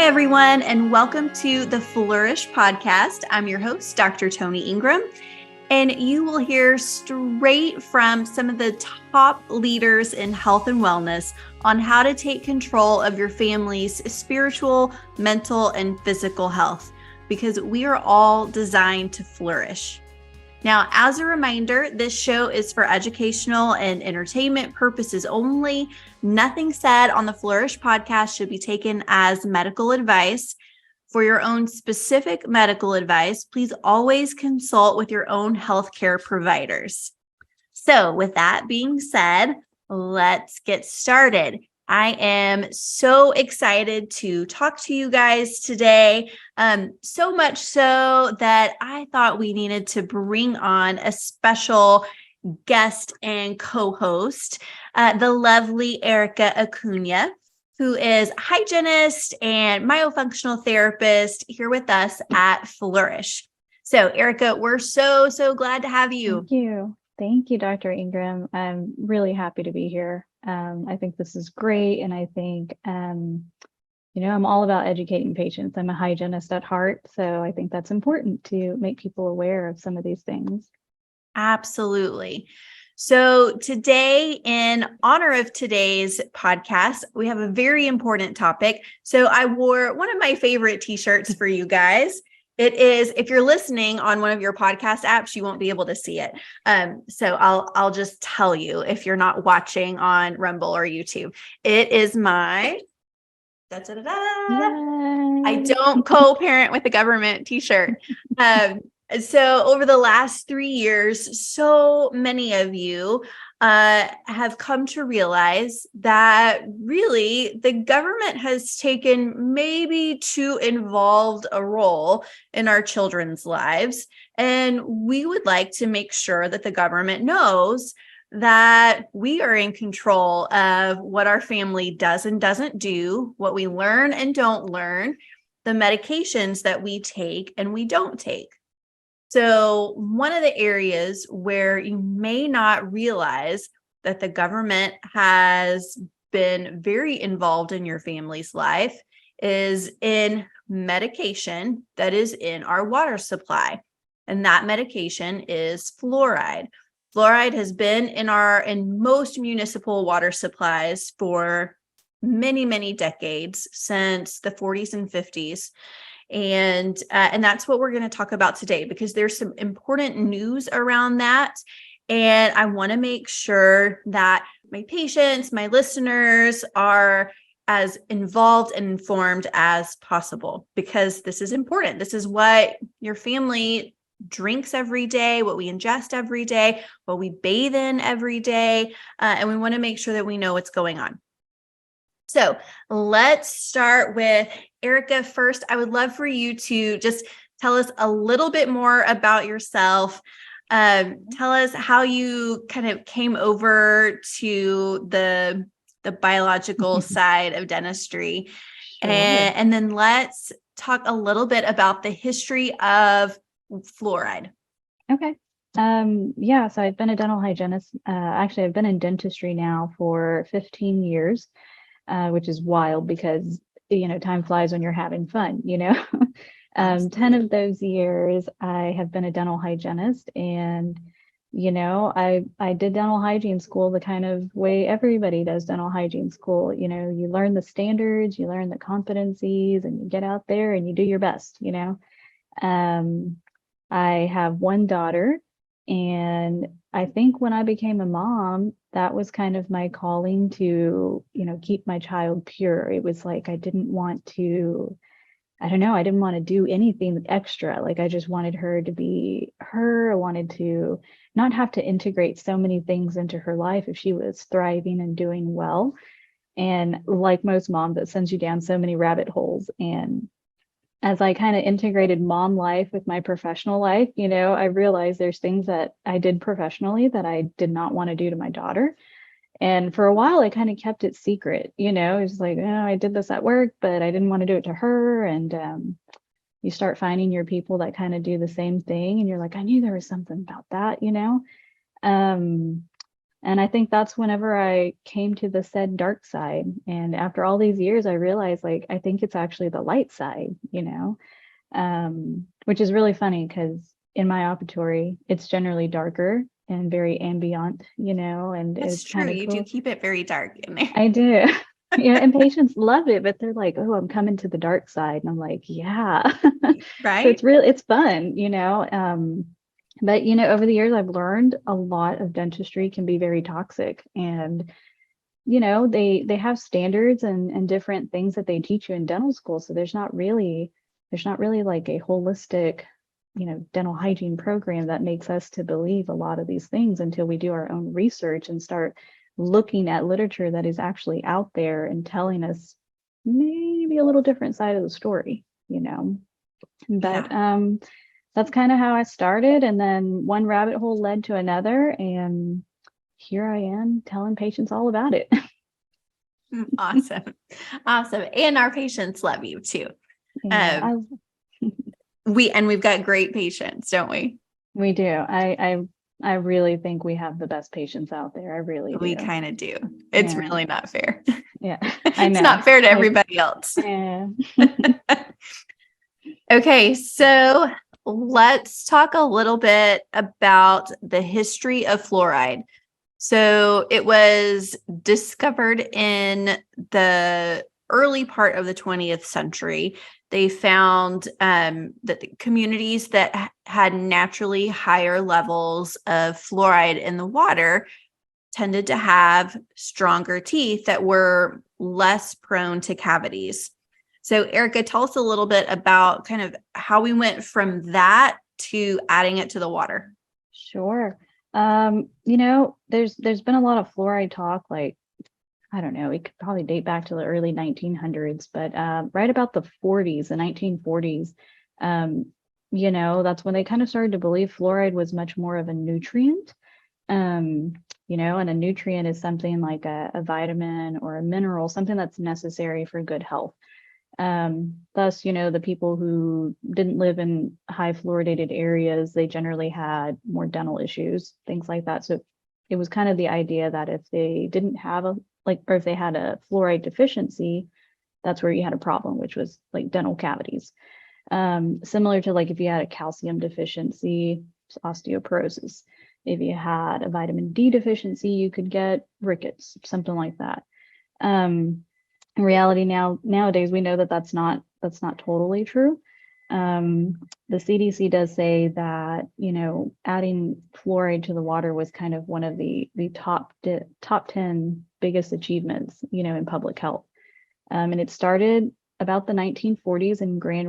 everyone, and welcome to the Flourish podcast. I'm your host, Dr. Tony Engram, and you will hear straight from some of the top leaders in health and wellness on how to take control of your family's spiritual, mental, and physical health, because we are all designed to flourish. Now, as a reminder, this show is for educational and entertainment purposes only. Nothing said on the Flourish podcast should be taken as medical advice. For your own specific medical advice, please always consult with your own healthcare providers. So with that being said, let's get started. I am so excited to talk to you guys today, so much so that I thought we needed to bring on a special guest and co-host, the lovely Erica Acuña, who is a hygienist and myofunctional therapist here with us at Flourish. So Erica, we're so glad to have you. Thank you. Thank you, Dr. Engram. I'm really happy to be here. I think this is great. And I think, I'm all about educating patients. I'm a hygienist at heart. So I think that's important to make people aware of some of these things. Absolutely. So today, in honor of today's podcast, we have a very important topic. So I wore one of my favorite t-shirts for you guys. It is, if you're listening on one of your podcast apps, you won't be able to see it. So I'll just tell you if you're not watching on Rumble or YouTube. It is my I don't co-parent with the government t-shirt. So over the last 3 years, so many of you have come to realize that really the government has taken maybe too involved a role in our children's lives. And we would like to make sure that the government knows that we are in control of what our family does and doesn't do, what we learn and don't learn, the medications that we take and we don't take. So one of the areas where you may not realize that the government has been very involved in your family's life is in medication that is in our water supply. And that medication is fluoride. Fluoride has been in most municipal water supplies for many decades, since the 40s and 50s. And that's what we're going to talk about today, because there's some important news around that. And I want to make sure that my patients, my listeners are as involved and informed as possible, because this is important. This is what your family drinks every day, what we ingest every day, what we bathe in every day. And we want to make sure that we know what's going on. So let's start with Erica first. I would love for you to just tell us a little bit more about yourself. Tell us how you kind of came over to the biological side of dentistry. Sure. And then let's talk a little bit about the history of fluoride. Okay. So I've been a dental hygienist. Actually, I've been in dentistry now for 15 years. Which is wild because, time flies when you're having fun, 10 of those years I have been a dental hygienist, and, I did dental hygiene school the kind of way everybody does dental hygiene school. You learn the standards, you learn the competencies, and you get out there and you do your best, I have one daughter, and I think when I became a mom, that was kind of my calling to, keep my child pure. It was like I didn't want to do anything extra. Like I just wanted her to be her. I wanted to not have to integrate so many things into her life if she was thriving and doing well. And like most moms, that sends you down so many rabbit holes. And as I kind of integrated mom life with my professional life, I realized there's things that I did professionally that I did not want to do to my daughter. And for a while, I kind of kept it secret. It was like, I did this at work, but I didn't want to do it to her. And you start finding your people that kind of do the same thing. And you're like, I knew there was something about that, And I think that's whenever I came to the said dark side. And after all these years, I realized like, I think it's actually the light side, which is really funny because in my operatory, it's generally darker and very ambient, and That's it's true. kind of You do cool. keep it very dark in there. I do. Yeah, and patients love it, but they're like, "Oh, I'm coming to the dark side." And I'm like, "Yeah." So Right? it's fun, but over the years I've learned a lot of dentistry can be very toxic, and they have standards and different things that they teach you in dental school. So there's not really like a holistic, dental hygiene program that makes us to believe a lot of these things until we do our own research and start looking at literature that is actually out there and telling us maybe a little different side of the story. But Yeah. that's kind of how I started. And then one rabbit hole led to another. And here I am telling patients all about it. Awesome. Awesome. And our patients love you too. Yeah, Um, we've got great patients, don't we? we do. I really think we have the best patients out there. I really We do. kind of do. It's Yeah. really not fair. Yeah. I It's know. not fair to everybody else. Yeah. Okay, so let's talk a little bit about the history of fluoride. So it was discovered in the early part of the 20th century. They found that the communities that had naturally higher levels of fluoride in the water tended to have stronger teeth that were less prone to cavities. So, Erica, tell us a little bit about kind of how we went from that to adding it to the water. Sure. There's been a lot of fluoride talk, like, I don't know, it could probably date back to the early 1900s, but right about the 40s, the 1940s, that's when they kind of started to believe fluoride was much more of a nutrient. And a nutrient is something like a vitamin or a mineral, something that's necessary for good health. Thus, the people who didn't live in high fluoridated areas, they generally had more dental issues, things like that. So it was kind of the idea that if they didn't have or if they had a fluoride deficiency, that's where you had a problem, which was like dental cavities. Similar to like if you had a calcium deficiency, osteoporosis. If you had a vitamin D deficiency, you could get rickets, something like that. In reality, nowadays we know that that's not totally true. The CDC does say that adding fluoride to the water was kind of one of the top 10 biggest achievements in public health. And it started about the 1940s in Grand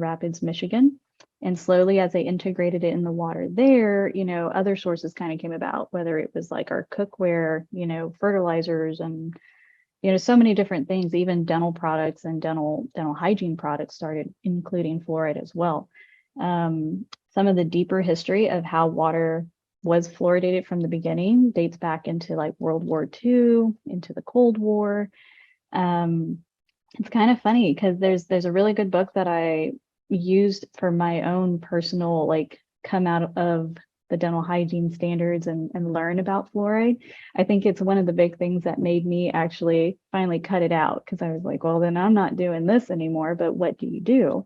Rapids, Michigan. And slowly, as they integrated it in the water there, other sources kind of came about, whether it was like our cookware, fertilizers, and so many different things. Even dental products and dental hygiene products started including fluoride as well. Some of the deeper history of how water was fluoridated from the beginning dates back into like World War II, into the Cold War. It's kind of funny because there's a really good book that I used for my own personal like come out of the dental hygiene standards and learn about fluoride. I think it's one of the big things that made me actually finally cut it out, because I was like, well, then I'm not doing this anymore, but what do you do?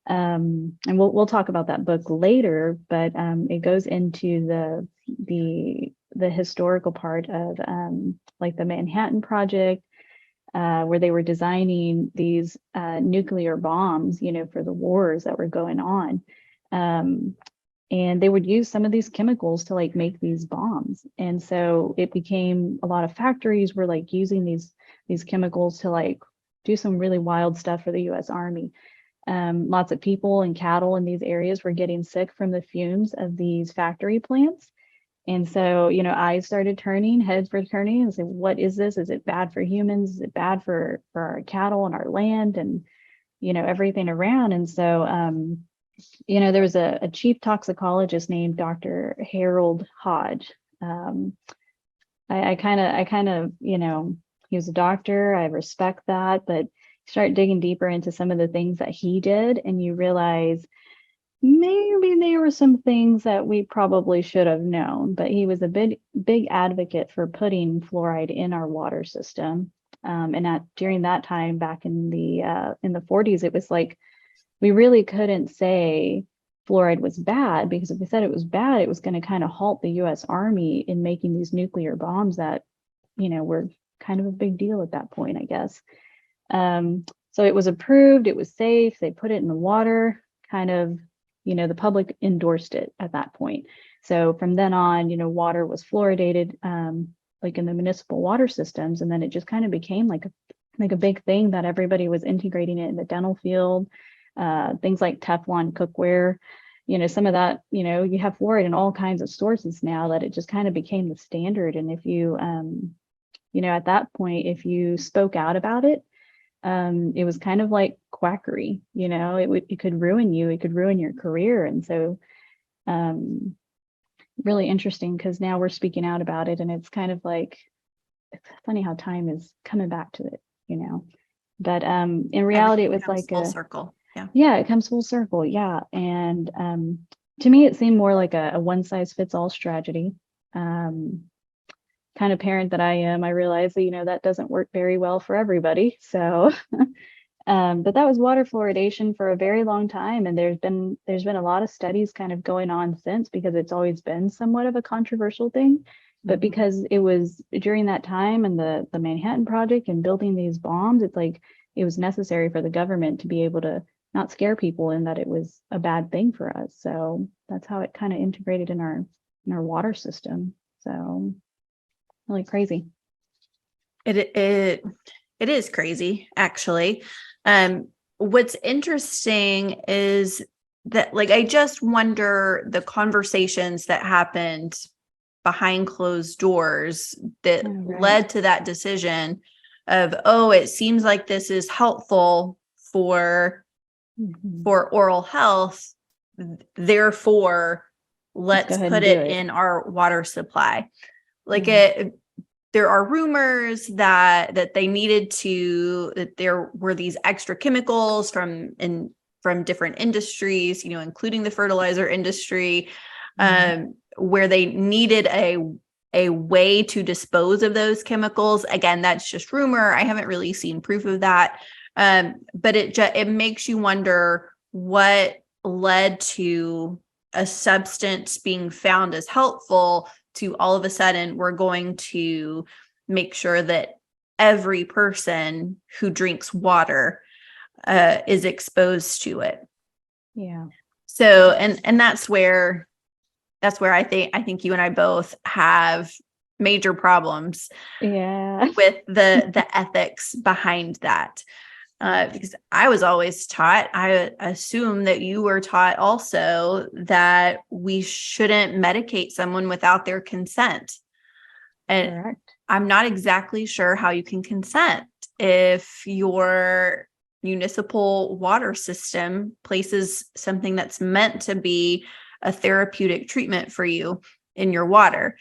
And we'll talk about that book later, but it goes into the historical part of like the Manhattan Project, where they were designing these nuclear bombs, for the wars that were going on. And they would use some of these chemicals to like make these bombs. And so it became a lot of factories were like using these chemicals to like do some really wild stuff for the US Army. Lots of people and cattle in these areas were getting sick from the fumes of these factory plants. And so, eyes started turning, heads were turning and said, what is this? Is it bad for humans? Is it bad for our cattle and our land and, everything around? And so, there was a chief toxicologist named Dr. Harold Hodge. I kind of, he was a doctor. I respect that, but start digging deeper into some of the things that he did, and you realize maybe there were some things that we probably should have known, but he was a big advocate for putting fluoride in our water system. And during that time, back in the 40s, it was like we really couldn't say fluoride was bad, because if we said it was bad, it was going to kind of halt the U.S. Army in making these nuclear bombs that, were kind of a big deal at that point, I guess. So it was approved, it was safe, they put it in the water, kind of, the public endorsed it at that point. So from then on, water was fluoridated, like in the municipal water systems. And then it just kind of became like a big thing that everybody was integrating it in the dental field, things like Teflon cookware, some of that, you have fluoride in all kinds of sources now, that it just kind of became the standard. And if you, at that point, if you spoke out about it, it was kind of like quackery, it could ruin you, it could ruin your career. And so, really interesting, because now we're speaking out about it, and it's kind of like, it's funny how time is coming back to it, but in reality, it was like full circle. Yeah, it comes full circle. Yeah. And to me, it seemed more like a one size fits all strategy. Kind of parent that I am, I realize that, that doesn't work very well for everybody. So, but that was water fluoridation for a very long time. And there's been a lot of studies kind of going on since, because it's always been somewhat of a controversial thing. But because it was during that time and the Manhattan Project and building these bombs, it's like it was necessary for the government to be able to not scare people in that it was a bad thing for us. So that's how it kind of integrated in our water system. So really crazy. It is crazy, actually. What's interesting is that, like, I just wonder the conversations that happened behind closed doors that led to that decision of, it seems like this is helpful for oral health, therefore let's put it in our water supply. Like there are rumors that there were these extra chemicals from different industries, including the fertilizer industry, where they needed a way to dispose of those chemicals. Again, that's just rumor. I haven't really seen proof of that. But it makes you wonder what led to a substance being found as helpful to all of a sudden we're going to make sure that every person who drinks water is exposed to it. Yeah. So, and that's where I think you and I both have major problems with the ethics behind that. Because I was always taught, I assume that you were taught also, that we shouldn't medicate someone without their consent. And correct. I'm not exactly sure how you can consent if your municipal water system places something that's meant to be a therapeutic treatment for you in your water.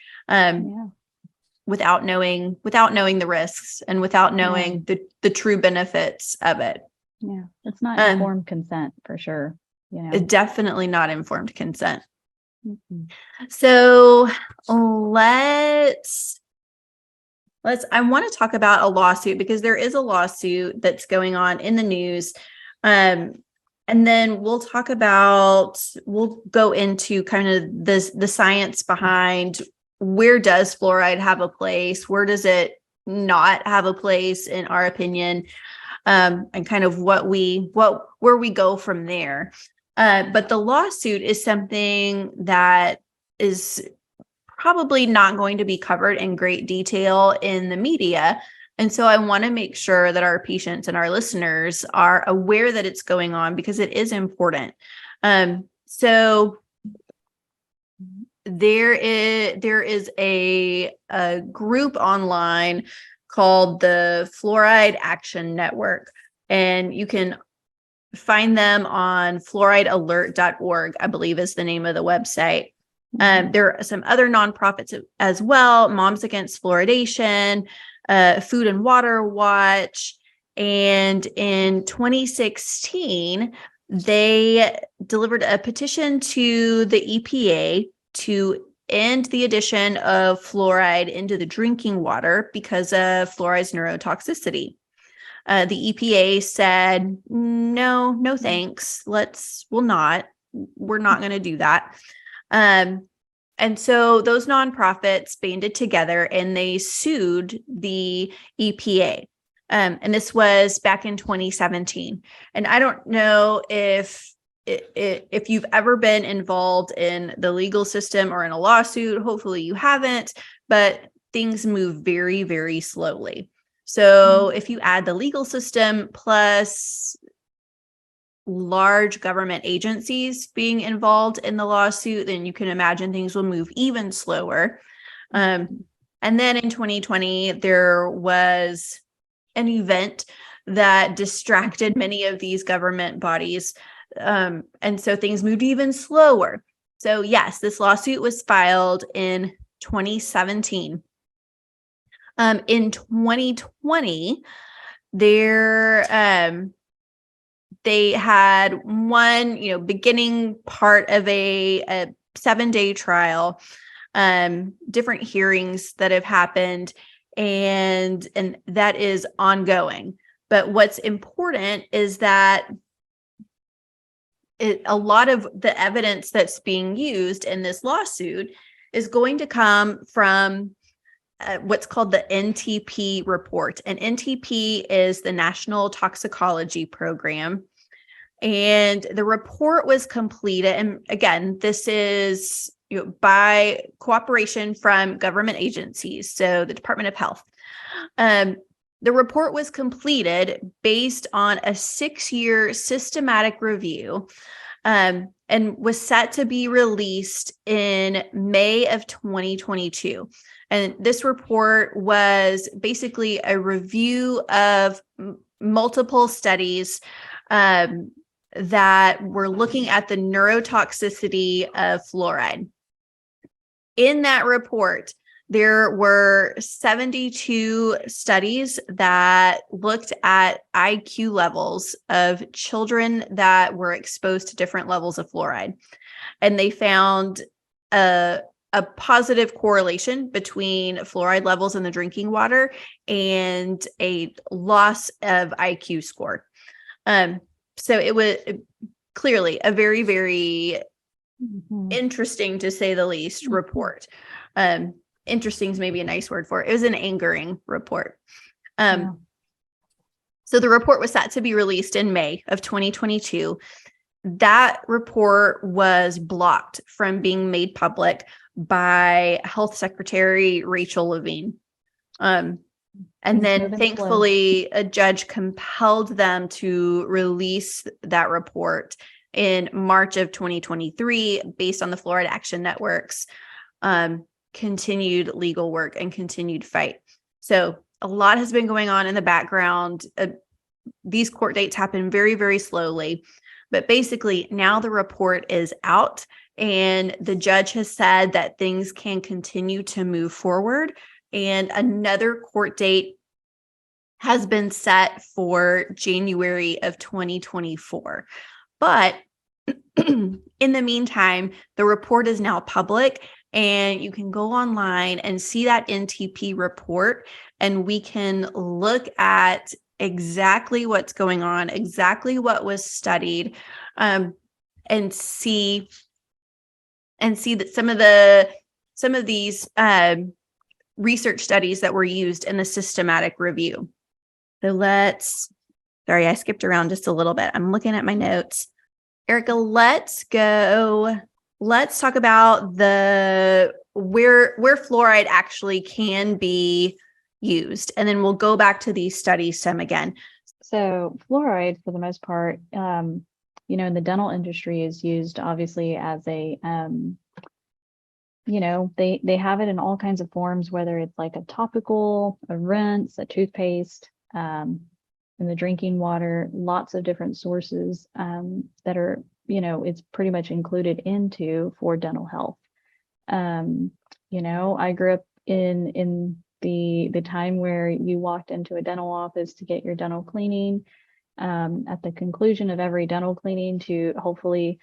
Without knowing the risks and without knowing the true benefits of it. Yeah, it's not informed consent for sure. Definitely not informed consent. So I want to talk about a lawsuit, because there is a lawsuit that's going on in the news. And then we'll go into kind of the science behind, where does fluoride have a place? Where does it not have a place, in our opinion? And kind of where we go from there. But the lawsuit is something that is probably not going to be covered in great detail in the media. And so I want to make sure that our patients and our listeners are aware that it's going on, because it is important. So there is a group online called the Fluoride Action Network, and you can find them on fluoridealert.org, I believe is the name of the website. There are some other nonprofits as well: Moms Against Fluoridation, Food and Water Watch. And in 2016, They delivered a petition to the EPA to end the addition of fluoride into the drinking water because of fluoride's neurotoxicity. The EPA said, no thanks. We're not going to do that. And so those nonprofits banded together and they sued the EPA. And this was back in 2017. And I don't know if you've ever been involved in the legal system or in a lawsuit. Hopefully you haven't, but things move very, very slowly. So if you add the legal system plus large government agencies being involved in the lawsuit, then you can imagine things will move even slower. And then in 2020, there was an event that distracted many of these government bodies. And so things moved even slower. So yes, this lawsuit was filed in 2017. In 2020, they had one, beginning part of a 7-day trial, different hearings that have happened, and that is ongoing. But what's important is that a lot of the evidence that's being used in this lawsuit is going to come from what's called the NTP report. And NTP is the National Toxicology Program. And the report was completed. And again, this is by cooperation from government agencies, so the Department of Health. The report was completed based on a 6-year systematic review, and was set to be released in May of 2022. And this report was basically a review of multiple studies that were looking at the neurotoxicity of fluoride. In that report, there were 72 studies that looked at IQ levels of children that were exposed to different levels of fluoride. And they found a positive correlation between fluoride levels in the drinking water and a loss of IQ score. So it was clearly a very, very interesting, to say the least, report. Interesting is maybe a nice word for it. It was an angering report. So the report was set to be released in May of 2022. That report was blocked from being made public by Health Secretary Rachel Levine. And then thankfully, a judge compelled them to release that report in March of 2023 based on the Fluoride Action Network's continued legal work and continued fight. So a lot has been going on in the background. These court dates happen very, very slowly. But basically, now the report is out, and the judge has said that things can continue to move forward. And another court date has been set for January of 2024. But in the meantime, the report is now public, and you can go online and see that NTP report, and we can look at exactly what's going on, exactly what was studied, and see that some of these research studies that were used in the systematic review. So sorry, I skipped around just a little bit. I'm looking at my notes. Erica, let's talk about where fluoride actually can be used, and then we'll go back to these studies some again. So fluoride, for the most part, in the dental industry, is used obviously as a, they have it in all kinds of forms, whether it's like a topical, a rinse, a toothpaste, in the drinking water, lots of different sources that are, it's pretty much included into for dental health. I grew up in the time where you walked into a dental office to get your dental cleaning, at the conclusion of every dental cleaning to hopefully,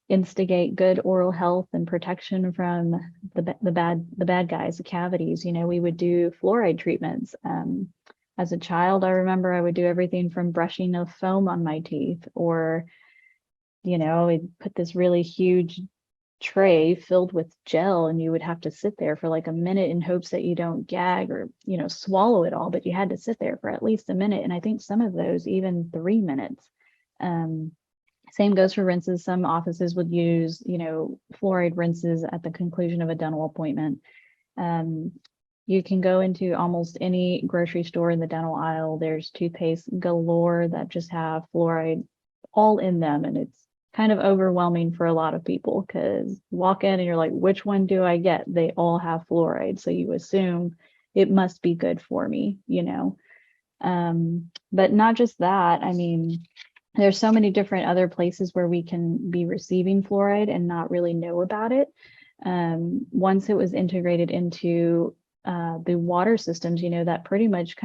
instigate good oral health and protection from the bad guys, the cavities. We would do fluoride treatments. As a child, I remember I would do everything from brushing a foam on my teeth, or, we'd put this really huge tray filled with gel, and you would have to sit there for like a minute in hopes that you don't gag or, swallow it all, but you had to sit there for at least a minute. And I think some of those even 3 minutes. Same goes for rinses. Some offices would use, fluoride rinses at the conclusion of a dental appointment. You can go into almost any grocery store in the dental aisle. There's toothpaste galore that just have fluoride all in them. And it's kind of overwhelming for a lot of people, because you walk in and you're like, which one do I get? They all have fluoride. So you assume it must be good for me, but not just that. I mean, there's so many different other places where we can be receiving fluoride and not really know about it. Once it was integrated into the water systems, that pretty much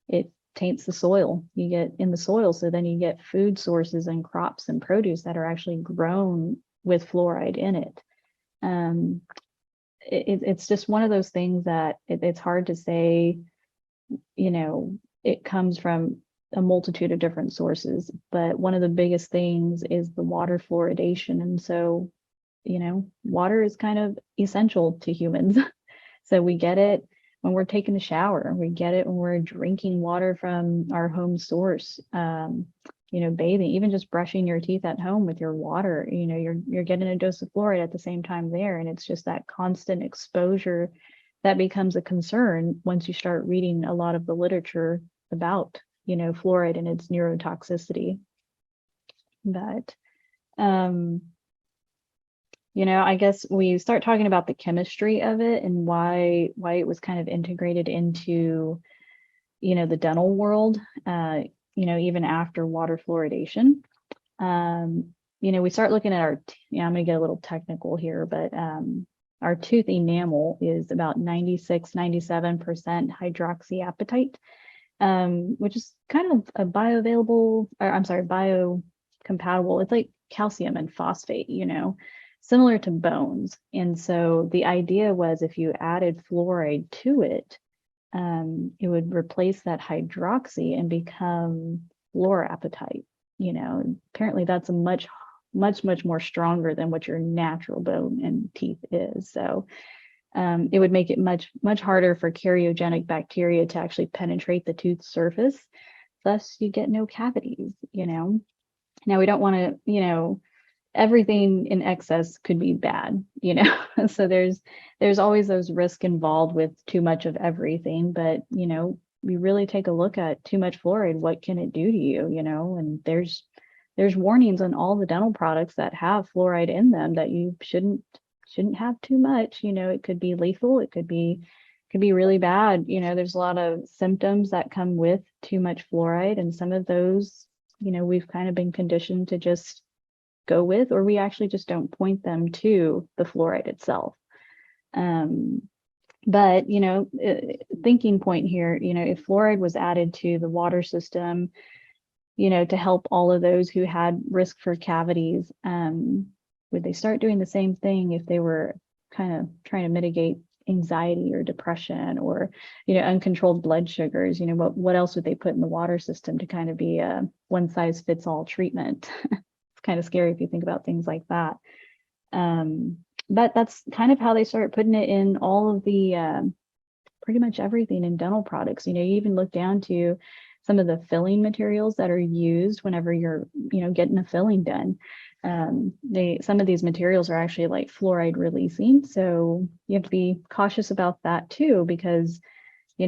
it taints the soil. You get in the soil, so then you get food sources and crops and produce that are actually grown with fluoride in it. It's just one of those things that it's hard to say, it comes from a multitude of different sources, but one of the biggest things is the water fluoridation. And so, water is kind of essential to humans. So we get it when we're taking a shower, we get it when we're drinking water from our home source, bathing, even just brushing your teeth at home with your water, you're getting a dose of fluoride at the same time there. And it's just that constant exposure that becomes a concern once you start reading a lot of the literature about fluoride and its neurotoxicity. But, I guess we start talking about the chemistry of it and why it was kind of integrated into, the dental world, even after water fluoridation. We start looking at I'm going to get a little technical here, but our tooth enamel is about 96-97% hydroxyapatite. Which is kind of a biocompatible. It's like calcium and phosphate, similar to bones. And so the idea was, if you added fluoride to it, it would replace that hydroxy and become fluorapatite. Apparently that's a much more stronger than what your natural bone and teeth is. So it would make it much harder for karyogenic bacteria to actually penetrate the tooth surface. Thus, you get no cavities, Now, we don't want to, everything in excess could be bad, So there's always those risks involved with too much of everything. But, we really take a look at too much fluoride. What can it do to you, And there's warnings on all the dental products that have fluoride in them that you shouldn't have too much. It could be lethal. It could be really bad. There's a lot of symptoms that come with too much fluoride, and some of those, we've kind of been conditioned to just go with, or we actually just don't point them to the fluoride itself. But, thinking point here, if fluoride was added to the water system, to help all of those who had risk for cavities, would they start doing the same thing if they were kind of trying to mitigate anxiety or depression or, uncontrolled blood sugars? What else would they put in the water system to kind of be a one size fits all treatment? It's kind of scary if you think about things like that. But that's kind of how they start putting it in all of the, pretty much everything in dental products. You even look down to some of the filling materials that are used whenever you're, getting a filling done. Some of these materials are actually like fluoride releasing. So you have to be cautious about that too, because, you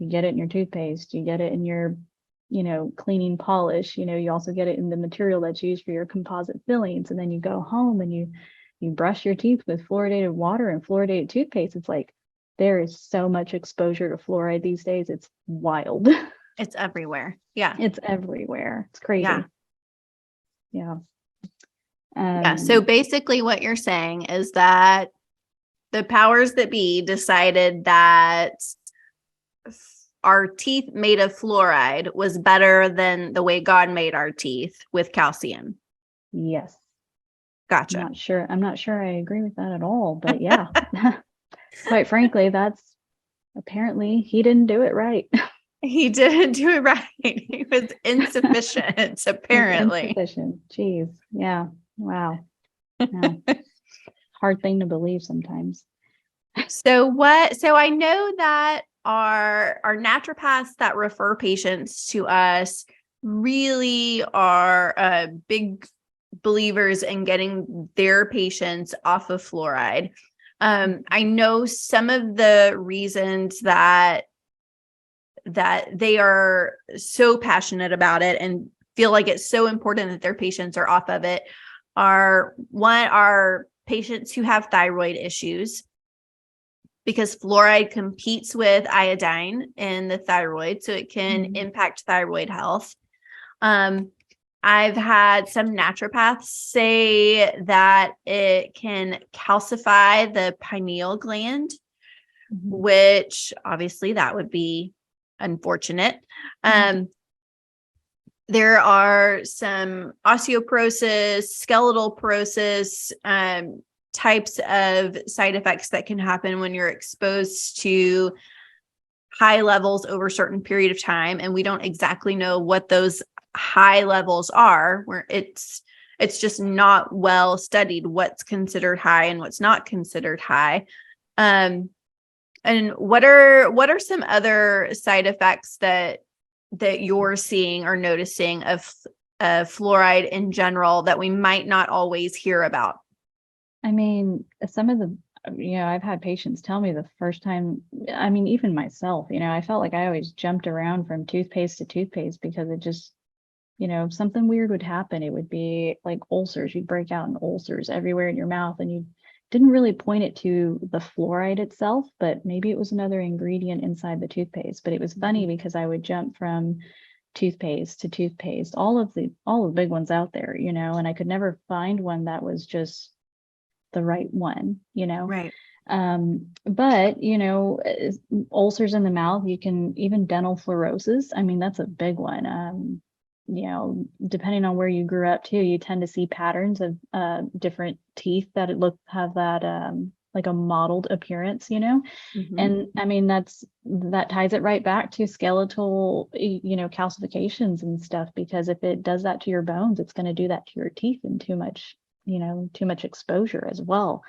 get it in your toothpaste, you get it in your, cleaning polish, you also get it in the material that's used for your composite fillings. And then you go home and you brush your teeth with fluoridated water and fluoridated toothpaste. It's like, there is so much exposure to fluoride these days. It's wild. It's everywhere. Yeah. It's everywhere. It's crazy. Yeah. So basically what you're saying is that the powers that be decided that our teeth made of fluoride was better than the way God made our teeth with calcium. Yes. Gotcha. I'm not sure I agree with that at all, but yeah. Quite frankly, that's apparently he didn't do it right. He didn't do it right. He was insufficient, apparently. Insufficient. Jeez. Yeah. Wow. Yeah. Hard thing to believe sometimes. So I know that our naturopaths that refer patients to us really are big believers in getting their patients off of fluoride. I know some of the reasons that they are so passionate about it and feel like it's so important that their patients are off of it are patients who have thyroid issues, because fluoride competes with iodine in the thyroid, so it can impact thyroid health. I've had some naturopaths say that it can calcify the pineal gland, which obviously that would be unfortunate. There are some osteoporosis, skeletal porosis, types of side effects that can happen when you're exposed to high levels over a certain period of time. And we don't exactly know what those high levels are, where it's just not well studied what's considered high and what's not considered high. And what are some other side effects that you're seeing or noticing of fluoride in general that we might not always hear about? I mean, some of the, I've had patients tell me the first time, I mean, even myself, I felt like I always jumped around from toothpaste to toothpaste because it just, something weird would happen. It would be like ulcers. You'd break out in ulcers everywhere in your mouth, and you didn't really point it to the fluoride itself, but maybe it was another ingredient inside the toothpaste. But it was funny because I would jump from toothpaste to toothpaste, all of the big ones out there, and I could never find one that was just the right one, Right. But ulcers in the mouth, you can, even dental fluorosis, I mean, that's a big one. Depending on where you grew up too, you tend to see patterns of different teeth that have that like a mottled appearance, and I mean that ties it right back to skeletal calcifications and stuff, because if it does that to your bones, it's going to do that to your teeth, and too much exposure as well.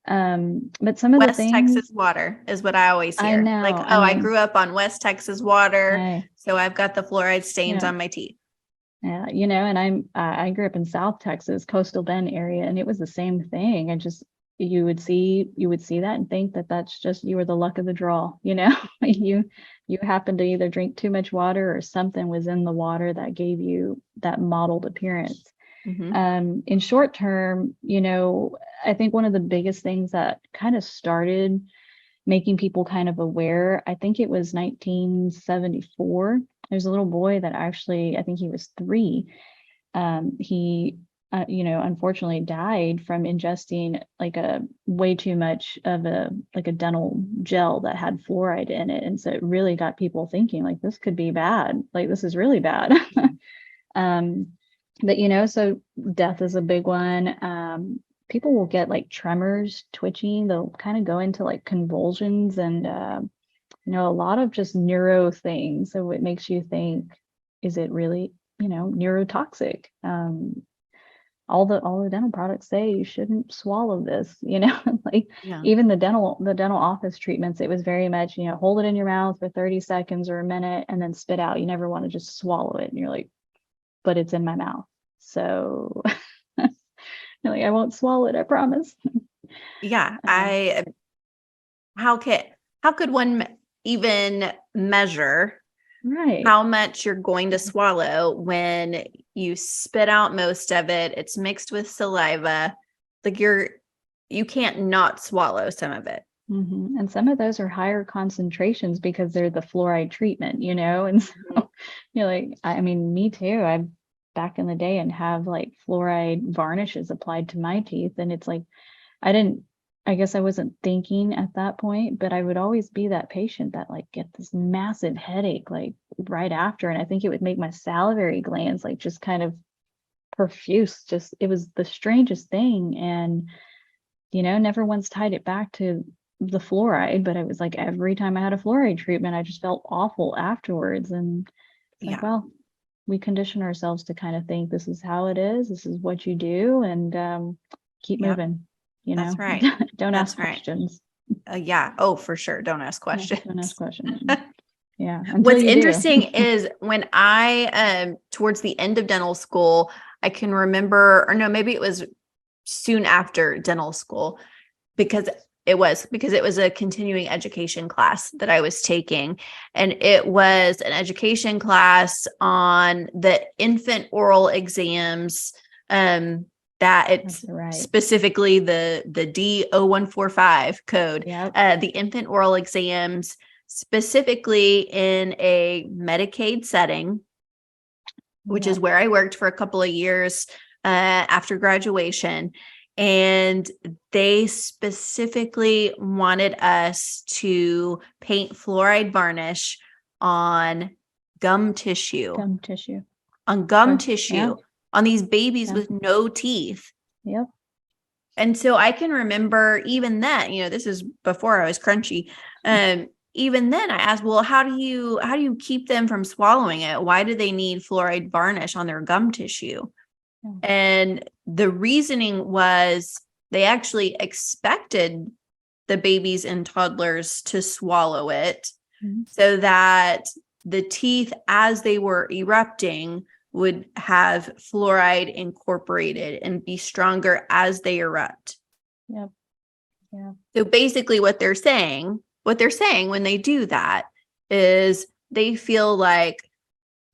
But some of the things, Texas water is what I always hear. I know, Like, I grew up on West Texas water, so I've got the fluoride stains on my teeth. Yeah, and I grew up in South Texas, Coastal Bend area, and it was the same thing. And just you would see that and think that that's just, you were the luck of the draw, you happened to either drink too much water or something was in the water that gave you that mottled appearance. In short term, I think one of the biggest things that kind of started making people kind of aware, I think it was 1974. There's a little boy that actually, I think he was 3. He, unfortunately died from ingesting like a way too much of a dental gel that had fluoride in it. And so it really got people thinking, like, this could be bad. Like, this is really bad. But so death is a big one. People will get like tremors, twitching. They'll kind of go into like convulsions and, a lot of just neuro things. So it makes you think, is it really, neurotoxic? All the dental products say you shouldn't swallow this, like even the dental office treatments, it was very much, hold it in your mouth for 30 seconds or a minute and then spit out. You never want to just swallow it. And you're like, but it's in my mouth. So you're like, I won't swallow it, I promise. Yeah. How could one even measure how much you're going to swallow when you spit out most of it? It's mixed with saliva. Like, you can't not swallow some of it. And some of those are higher concentrations because they're the fluoride treatment, and so you're like, I mean, me too. I back in the day and have like fluoride varnishes applied to my teeth, and it's like I didn't I guess I wasn't thinking at that point, but I would always be that patient that like get this massive headache like right after. And I think it would make my salivary glands like just kind of profuse. Just, it was the strangest thing. And, never once tied it back to the fluoride, but it was like every time I had a fluoride treatment, I just felt awful afterwards. And it's like, well, we condition ourselves to kind of think this is how it is. This is what you do, and keep moving. That's right. Don't ask questions. Yeah. Oh, for sure. Don't ask questions. Don't ask questions. Yeah. What's interesting is when I, towards the end of dental school, I can remember, or no, maybe it was soon after dental school, because it was a continuing education class that I was taking. And it was an education class on the infant oral exams, that it's specifically the D0145 code, the infant oral exams, specifically in a Medicaid setting, which is where I worked for a couple of years after graduation. And they specifically wanted us to paint fluoride varnish on gum tissue. On these babies with no teeth. Yep. And so I can remember even then, this is before I was crunchy. Even then I asked, well, how do you keep them from swallowing it? Why do they need fluoride varnish on their gum tissue? Yeah. And the reasoning was they actually expected the babies and toddlers to swallow it, so that the teeth, as they were erupting, would have fluoride incorporated and be stronger as they erupt. Yep. Yeah. So basically what they're saying when they do that is they feel like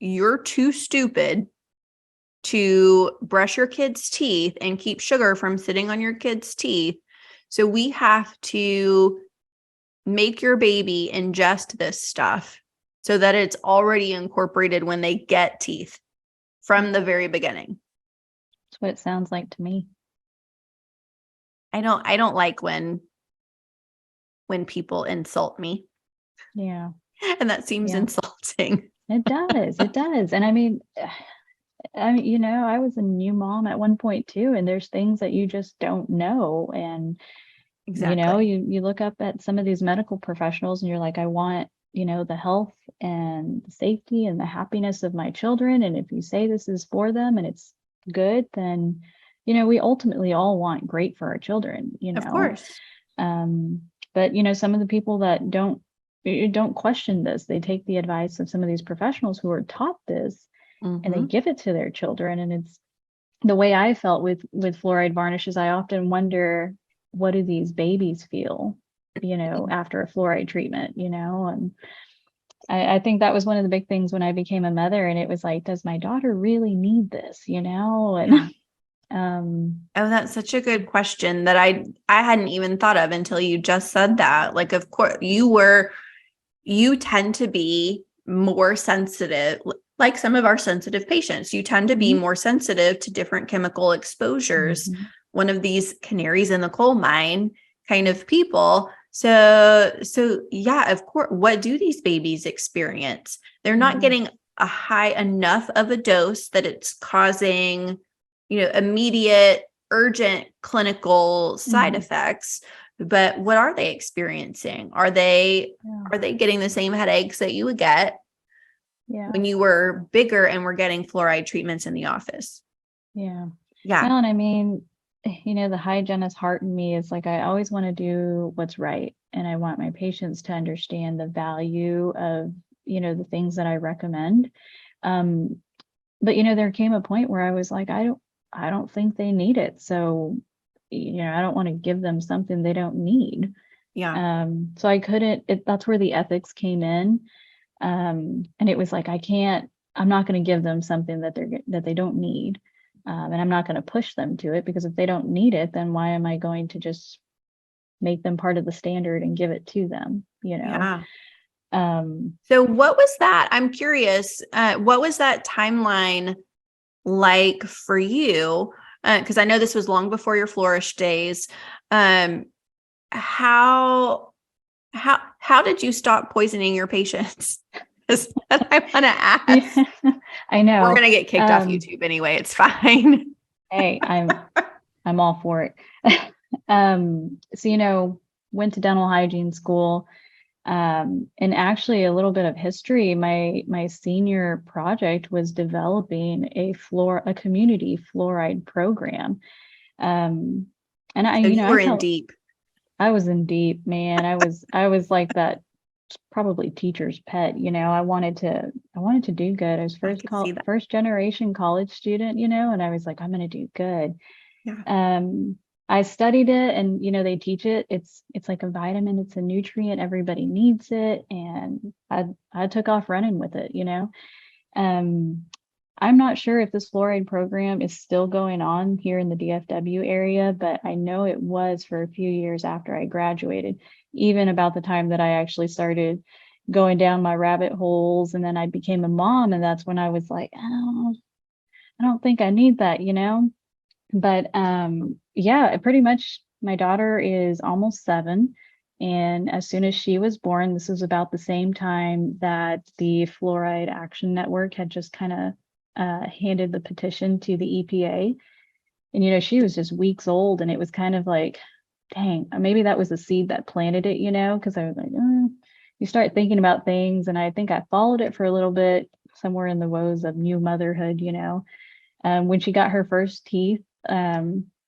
you're too stupid to brush your kid's teeth and keep sugar from sitting on your kid's teeth. So we have to make your baby ingest this stuff so that it's already incorporated when they get teeth from the very beginning. That's what it sounds like to me. I don't like when people insult me. Yeah. And that seems insulting. It does. And I mean, I was a new mom at one point too, and there's things that you just don't know. And, you look up at some of these medical professionals and you're like, I want, the health and the safety and the happiness of my children. And if you say this is for them and it's good, then, we ultimately all want great for our children, Of course. But, some of the people that don't question this, they take the advice of some of these professionals who are taught this, and they give it to their children. And it's the way I felt with fluoride varnish is I often wonder, what do these babies feel, after a fluoride treatment, and I think that was one of the big things when I became a mother. And it was like, does my daughter really need this, and oh, that's such a good question that I hadn't even thought of until you just said that. Like, of course you tend to be more sensitive, like some of our sensitive patients. You tend to be more sensitive to different chemical exposures. One of these canaries in the coal mine kind of people. So yeah, of course, what do these babies experience? They're not getting a high enough of a dose that it's causing, immediate, urgent clinical side effects. But what are they experiencing? Are they getting the same headaches that you would get when you were bigger and were getting fluoride treatments in the office? Yeah. Yeah. Well, and I mean, the hygienist heart in me is like, I always want to do what's right. And I want my patients to understand the value of, the things that I recommend. But, there came a point where I was like, I don't think they need it. So, I don't want to give them something they don't need. Yeah. So I couldn't, that's where the ethics came in. And it was like, I'm not going to give them something that they don't need. And I'm not going to push them to it, because if they don't need it, then why am I going to just make them part of the standard and give it to them, Yeah. So what was that? I'm curious, what was that timeline like for you? Because I know this was long before your Flourish days. how did you stop poisoning your patients? That's what I want to ask. Yeah, I know. We're gonna get kicked off YouTube anyway. It's fine. Hey, I'm all for it. So, went to dental hygiene school. And actually a little bit of history, my senior project was developing a community fluoride program. And I, So you you know, were in deep. I was in deep, man. I was like that probably teacher's pet, I wanted to do good. I was I could see that. first generation college student, and I was like, I'm going to do good. Yeah. I studied it, and they teach it. It's like a vitamin, it's a nutrient, everybody needs it. And I took off running with it. Um, I'm not sure if this fluoride program is still going on here in the DFW area, but I know it was for a few years after I graduated, even about the time that I actually started going down my rabbit holes. And then I became a mom, and that's when I was like, oh, I don't think I need that. But yeah, pretty much my daughter is almost 7. And as soon as she was born, this was about the same time that the Fluoride Action Network had just kind of handed the petition to the EPA. And she was just weeks old, and it was kind of like, dang, maybe that was the seed that planted it, because I was like, you start thinking about things. And I think I followed it for a little bit, somewhere in the woes of new motherhood. When she got her first teeth,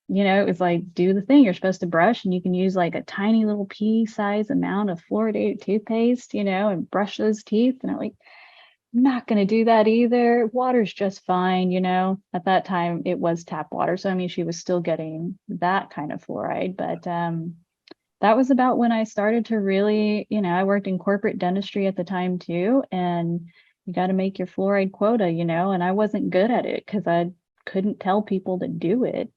it was like, do the thing. You're supposed to brush, and you can use like a tiny little pea-sized amount of fluoridated toothpaste, and brush those teeth. And I'm like, I'm not going to do that either. Water's just fine. At that time it was tap water. So, I mean, she was still getting that kind of fluoride, but that was about when I started to really, I worked in corporate dentistry at the time too. And you got to make your fluoride quota, and I wasn't good at it because I couldn't tell people to do it.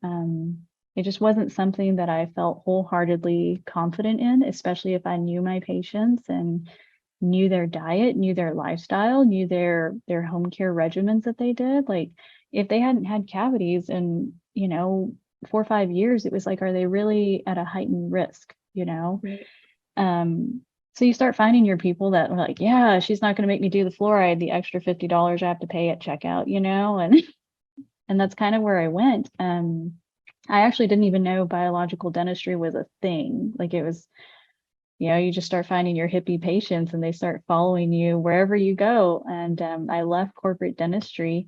It just wasn't something that I felt wholeheartedly confident in, especially if I knew my patients and knew their diet, knew their lifestyle, knew their home care regimens that they did. Like, if they hadn't had cavities in 4 or 5 years, it was like, are they really at a heightened risk? Right. So you start finding your people that are like, yeah, she's not going to make me do the fluoride, the extra $50 I have to pay at checkout, and that's kind of where I went. I actually didn't even know biological dentistry was a thing. Like, it was, you just start finding your hippie patients, and they start following you wherever you go. And I left corporate dentistry,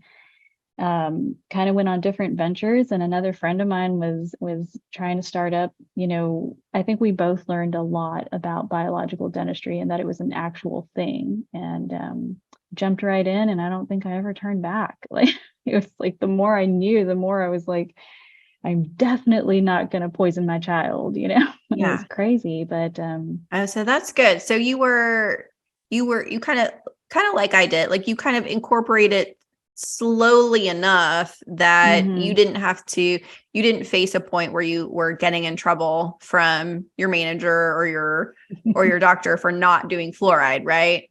kind of went on different ventures, and another friend of mine was trying to start up. I think we both learned a lot about biological dentistry and that it was an actual thing, and jumped right in, and I don't think I ever turned back. Like, it was like, the more I knew, the more I was like, I'm definitely not going to poison my child. It was crazy, but Oh, so that's good. So you kind of like I did, like, you kind of incorporate it slowly enough that you didn't face a point where you were getting in trouble from your manager or your doctor for not doing fluoride, right?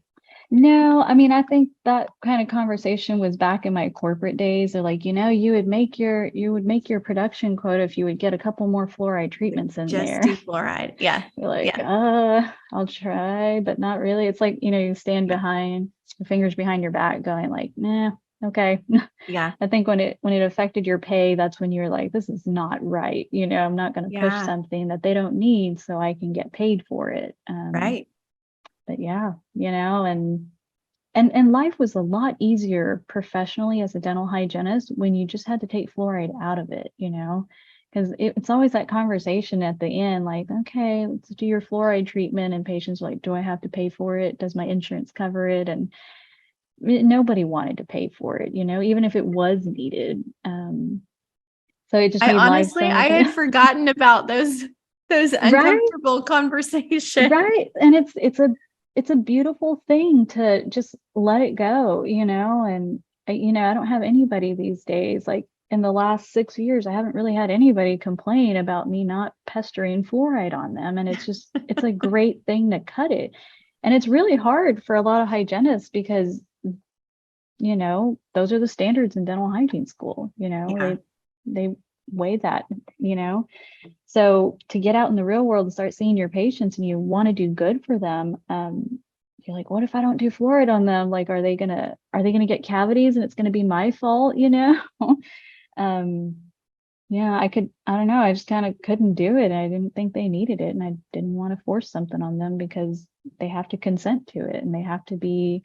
No, I mean, I think that kind of conversation was back in my corporate days. They're like, you would make your production quota if you would get a couple more fluoride treatments in Just there. do fluoride. Yeah. You're like, Yeah. I'll try, but not really. It's like, you stand behind your fingers behind your back going like, nah, okay. Yeah. I think when it affected your pay, that's when you're like, this is not right. I'm not going to push Yeah. something that they don't need so I can get paid for it. Right. But yeah, and life was a lot easier professionally as a dental hygienist when you just had to take fluoride out of it, because it's always that conversation at the end, like, okay, let's do your fluoride treatment, and patients are like, do I have to pay for it? Does my insurance cover it? And nobody wanted to pay for it, even if it was needed. So it just I made life honestly, so I much had forgotten about those right, uncomfortable conversations. right. And it's a beautiful thing to just let it go, and I don't have anybody these days, like, in the last 6 years, I haven't really had anybody complain about me not pestering fluoride on them. And it's a great thing to cut it. And it's really hard for a lot of hygienists because, those are the standards in dental hygiene school. Yeah. They weigh that, So to get out in the real world and start seeing your patients and you want to do good for them, you're like, what if I don't do fluoride on them? Like, are they gonna get cavities and it's gonna be my fault, Um, yeah, I don't know. I just kind of couldn't do it. I didn't think they needed it. And I didn't want to force something on them because they have to consent to it and they have to be,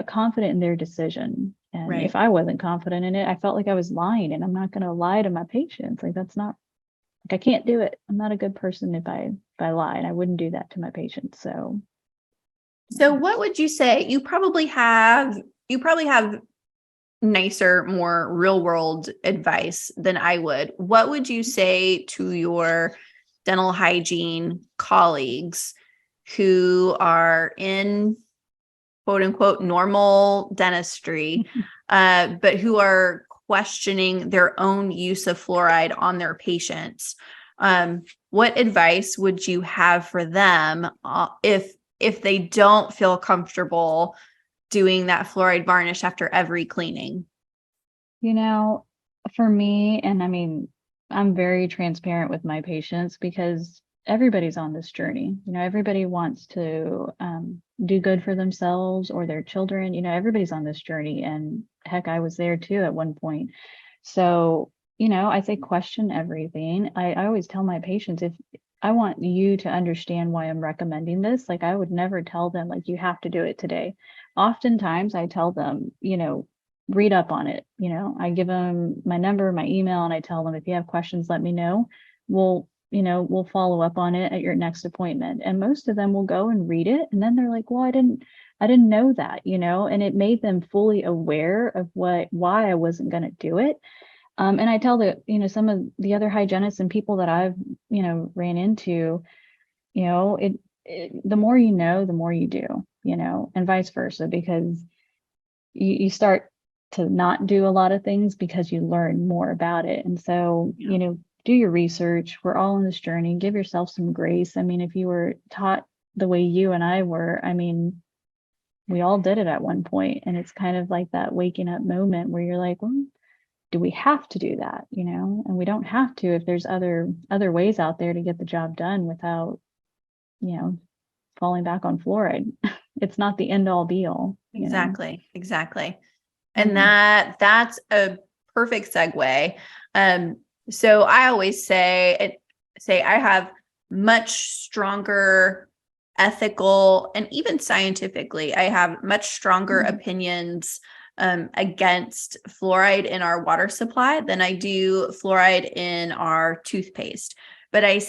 confident in their decision. And Right. if I wasn't confident in it, I felt like I was lying, and I'm not going to lie to my patients. Like, that's not, like, I can't do it. I'm not a good person if I lie, and I wouldn't do that to my patients. So what would you say? You probably have nicer, more real world advice than I would. What would you say to your dental hygiene colleagues who are in quote unquote normal dentistry, but who are questioning their own use of fluoride on their patients? What advice would you have for them if they don't feel comfortable doing that fluoride varnish after every cleaning? For me, and I mean, I'm very transparent with my patients because everybody's on this journey. Everybody wants to do good for themselves or their children. Everybody's on this journey. And heck, I was there too at one point. So, I say question everything. I always tell my patients, if I want you to understand why I'm recommending this, like, I would never tell them, like, you have to do it today. Oftentimes I tell them, read up on it. I give them my number, my email, and I tell them, if you have questions, let me know. We'll follow up on it at your next appointment. And most of them will go and read it. And then they're like, well, I didn't know that, and it made them fully aware of why I wasn't going to do it. And I tell some of the other hygienists and people that I've, ran into, the more the more you do, and vice versa, because you start to not do a lot of things because you learn more about it. And so, do your research. We're all on this journey. Give yourself some grace. I mean, if you were taught the way you and I were, I mean, we all did it at one point. And it's kind of like that waking up moment where you're like, well, do we have to do that? And we don't have to if there's other ways out there to get the job done without, falling back on fluoride. It's not the end all be all. Exactly. And that's a perfect segue. So I always say I have much stronger ethical and even scientifically, I have much stronger opinions against fluoride in our water supply than I do fluoride in our toothpaste. But I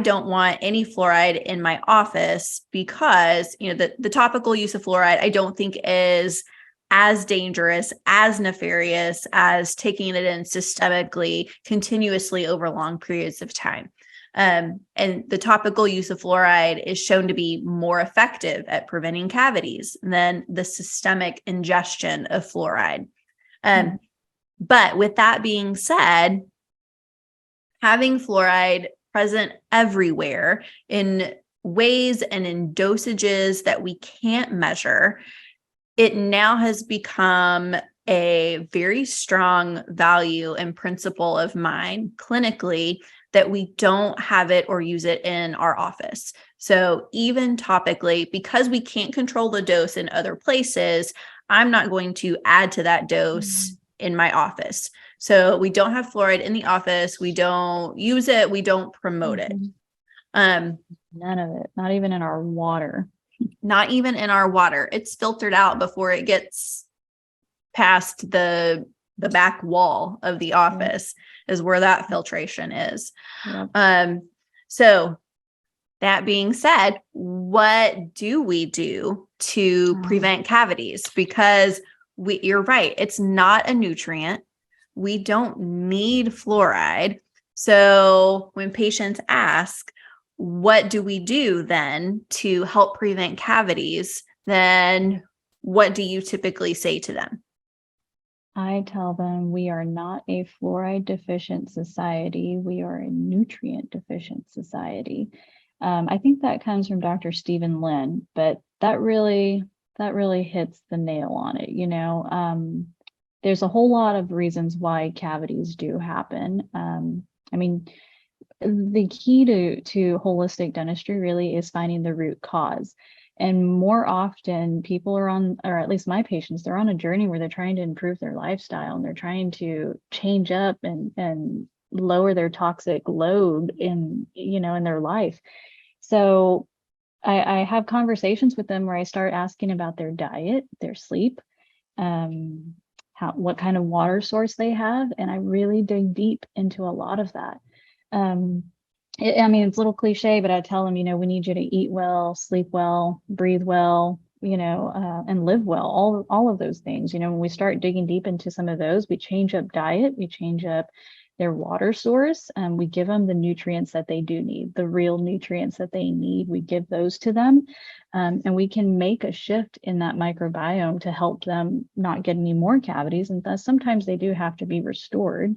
don't want any fluoride in my office because, the topical use of fluoride, I don't think is as dangerous, as nefarious as taking it in systemically, continuously over long periods of time. And the topical use of fluoride is shown to be more effective at preventing cavities than the systemic ingestion of fluoride. But with that being said, having fluoride present everywhere in ways and in dosages that we can't measure, it now has become a very strong value and principle of mine clinically that we don't have it or use it in our office. So even topically, because we can't control the dose in other places, I'm not going to add to that dose in my office. So we don't have fluoride in the office. We don't use it. We don't promote it. None of it, not even in our water. Not even in our water. It's filtered out before it gets past the back wall of the office is where that filtration is. So that being said, what do we do to prevent cavities? Because you're right, it's not a nutrient. We don't need fluoride. So when patients ask, what do we do then to help prevent cavities? Then what do you typically say to them? I tell them we are not a fluoride deficient society. We are a nutrient deficient society. I think that comes from Dr. Stephen Lin, but that really hits the nail on it. there's a whole lot of reasons why cavities do happen. I mean, the key to holistic dentistry really is finding the root cause. And more often people are on, or at least my patients, they're on a journey where they're trying to improve their lifestyle and they're trying to change up and lower their toxic load in, you know, in their life. So I have conversations with them where I start asking about their diet, their sleep, what kind of water source they have. And I really dig deep into a lot of that. I mean, it's a little cliche, but I tell them, you know, we need you to eat well, sleep well, breathe well, you know, and live well, all of those things. You know, when we start digging deep into some of those, we change up diet, we change up their water source, and we give them the nutrients that they do need, the real nutrients that they need. We give those to them, and we can make a shift in that microbiome to help them not get any more cavities. And thus, sometimes they do have to be restored.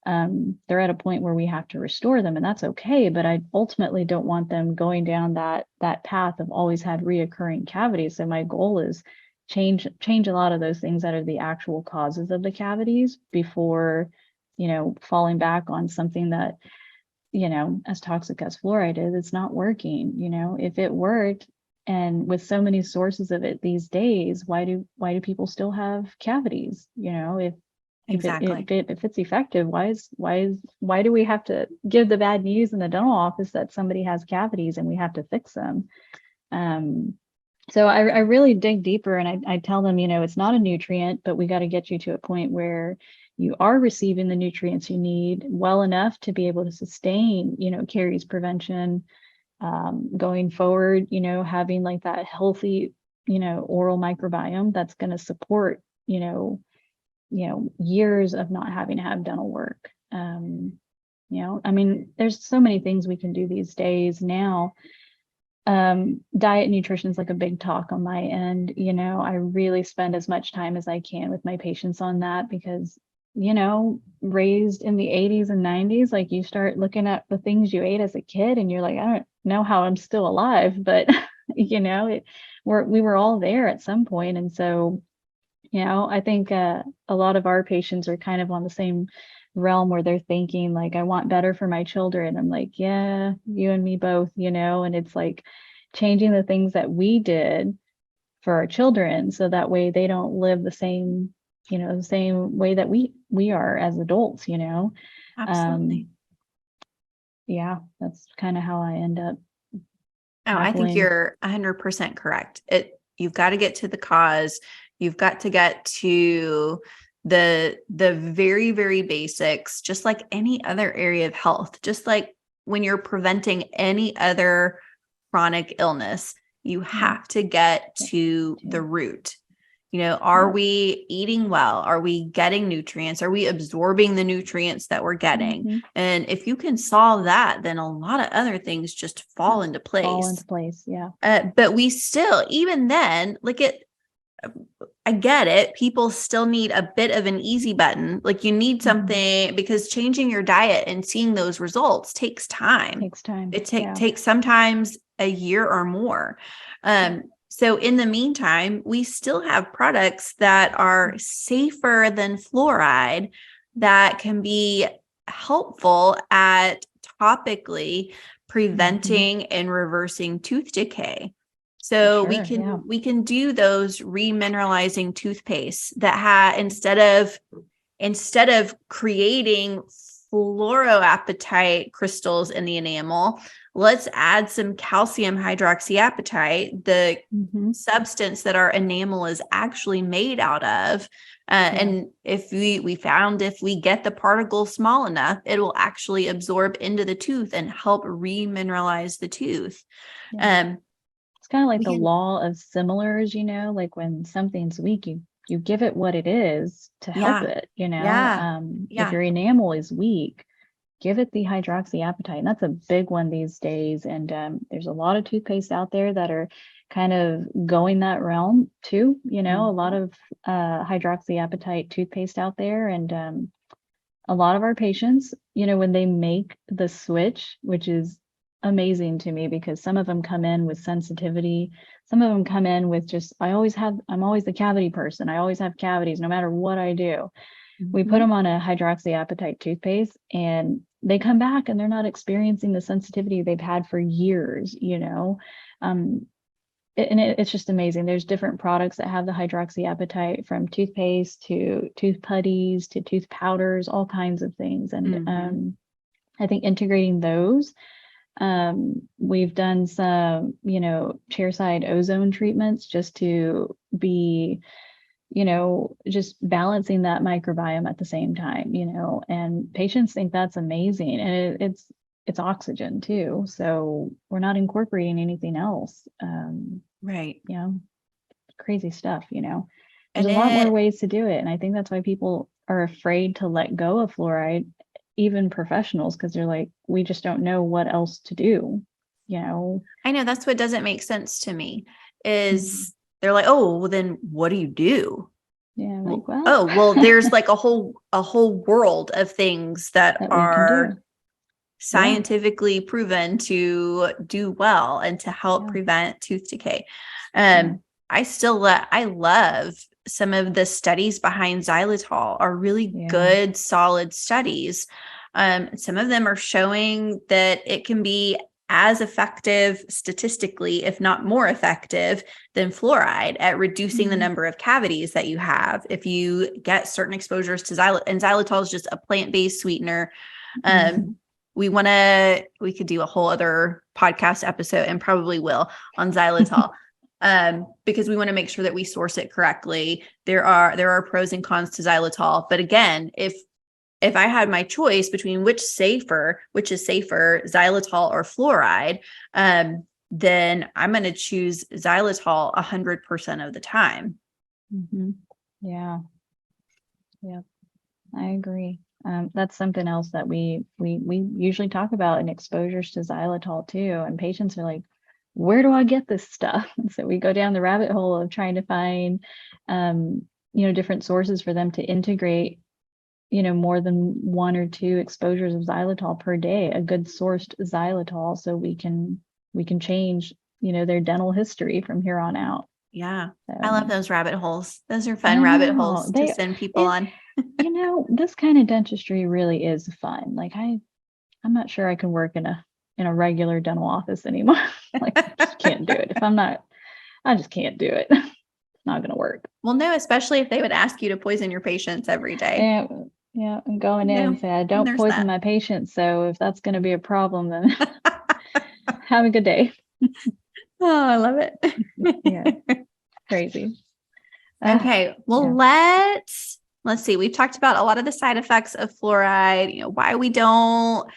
They're at a point where we have to restore them, and that's okay. But I ultimately don't want them going down that path of always had reoccurring cavities. So my goal is change a lot of those things that are the actual causes of the cavities before, you know, falling back on something that, you know, as toxic as fluoride is, it's not working. You know, if it worked, and with so many sources of it these days, why do people still have cavities? You know, if Exactly. if it's effective, why do we have to give the bad news in the dental office that somebody has cavities and we have to fix them? So I really dig deeper, and I tell them, you know, it's not a nutrient, but we got to get you to a point where you are receiving the nutrients you need well enough to be able to sustain, you know, caries prevention, going forward, you know, having like that healthy, you know, oral microbiome that's going to support, you know, years of not having to have dental work. You know, I mean, there's so many things we can do these days now. Diet and nutrition is like a big talk on my end. You know, I really spend as much time as I can with my patients on that because, you know, raised in the 80s and 90s, like you start looking at the things you ate as a kid and you're like, I don't know how I'm still alive, but you know, we were all there at some point. And so, you know, I think a lot of our patients are kind of on the same realm where they're thinking like, I want better for my children. I'm like, yeah, you and me both, you know, and it's like changing the things that we did for our children so that way they don't live the same, you know, the same way that we are as adults, you know. Absolutely. Yeah, that's kind of how I end up Oh, I think tackling. you're 100% correct. You've got to get to the cause. You've got to get to the very, very basics, just like any other area of health. Just like when you're preventing any other chronic illness, you have to get to the root. You know, are we eating well? Are we getting nutrients? Are we absorbing the nutrients that we're getting? And if you can solve that, then a lot of other things just fall into place. Yeah. But we still, even then, I get it. People still need a bit of an easy button. Like you need something because changing your diet and seeing those results takes time. It takes sometimes a year or more. So in the meantime, we still have products that are safer than fluoride that can be helpful at topically preventing and reversing tooth decay. So we can do those remineralizing toothpaste that instead of creating fluoroapatite crystals in the enamel, let's add some calcium hydroxyapatite, the substance that our enamel is actually made out of. And if we found if we get the particle small enough, it will actually absorb into the tooth and help remineralize the tooth. It's kind of like the law of similars, you know, like when something's weak, you give it what it is to help it, you know. If your enamel is weak, give it the hydroxyapatite. And that's a big one these days. And there's a lot of toothpaste out there that are kind of going that realm too, you know, a lot of hydroxyapatite toothpaste out there. And a lot of our patients, you know, when they make the switch, which is amazing to me because some of them come in with sensitivity. Some of them come in with just, I'm always the cavity person. I always have cavities no matter what I do. We put them on a hydroxyapatite toothpaste and they come back and they're not experiencing the sensitivity they've had for years, you know. It's just amazing. There's different products that have the hydroxyapatite, from toothpaste to tooth putties to tooth powders, all kinds of things. And I think integrating those, we've done some, you know, chairside ozone treatments just to be, you know, just balancing that microbiome at the same time, you know, and patients think that's amazing. And it's oxygen too. So we're not incorporating anything else. Right. You know, crazy stuff, you know. There's And a lot more ways to do it. And I think that's why people are afraid to let go of fluoride, even professionals, because they're like, we just don't know what else to do, you know. I know that's what doesn't make sense to me is they're like, oh, well, then what do you do? Yeah, like, well, oh, well, there's like a whole world of things that that we can are do. scientifically proven to do well and to help prevent tooth decay. I love some of the studies behind xylitol are really good, solid studies. Some of them are showing that it can be as effective statistically, if not more effective than fluoride at reducing the number of cavities that you have if you get certain exposures to xylitol. And xylitol is just a plant-based sweetener. We could do a whole other podcast episode, and probably will, on xylitol. Because we want to make sure that we source it correctly. There are pros and cons to xylitol. But again, if I had my choice between which is safer, xylitol or fluoride, then I'm going to choose xylitol 100% of the time. Yeah, I agree. That's something else that we usually talk about in exposures to xylitol too. And patients are like, where do I get this stuff? And so we go down the rabbit hole of trying to find, you know, different sources for them to integrate, you know, more than 1 or 2 exposures of xylitol per day, a good sourced xylitol, so we can change, you know, their dental history from here on out. Yeah. I love those rabbit holes. Those are fun rabbit holes to send people on. You know, this kind of dentistry really is fun. Like I'm not sure I can work in a regular dental office anymore. Like, I just can't do it. I just can't do it. It's not going to work. Well, no, especially if they would ask you to poison your patients every day. Yeah, I'm going in and say, I don't poison my patients. So if that's going to be a problem, then have a good day. Oh, I love it. Yeah. Crazy. Okay. Well, let's see. We've talked about a lot of the side effects of fluoride, you know, why we don't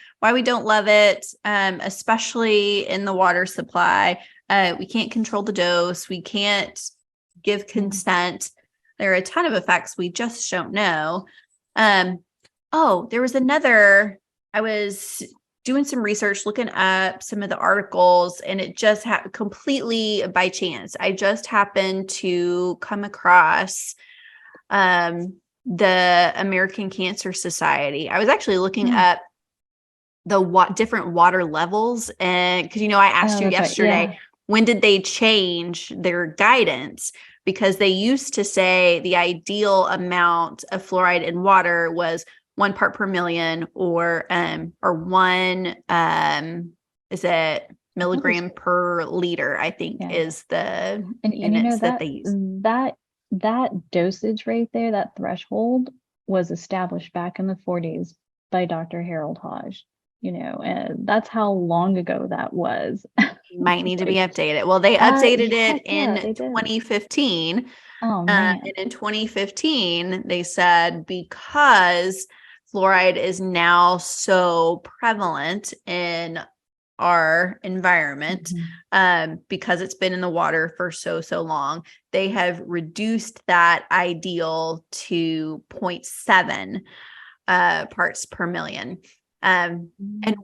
love it, especially in the water supply. We can't control the dose. We can't give consent. There are a ton of effects we just don't know. There was another, I was doing some research, looking up some of the articles, and it just completely by chance. I just happened to come across the American Cancer Society. I was actually looking up the different water levels, and because, you know, I asked you yesterday, when did they change their guidance? Because they used to say the ideal amount of fluoride in water was 1 part per million, or 1 is it milligram per liter, I think is the units that they use. That dosage right there, that threshold, was established back in the 40s by Dr. Harold Hodge, you know, and that's how long ago that was. Might need to be updated. Well, they updated it in 2015. Oh man. And in 2015, they said because fluoride is now so prevalent in our environment, because it's been in the water for so long, they have reduced that ideal to 0.7 parts per million. And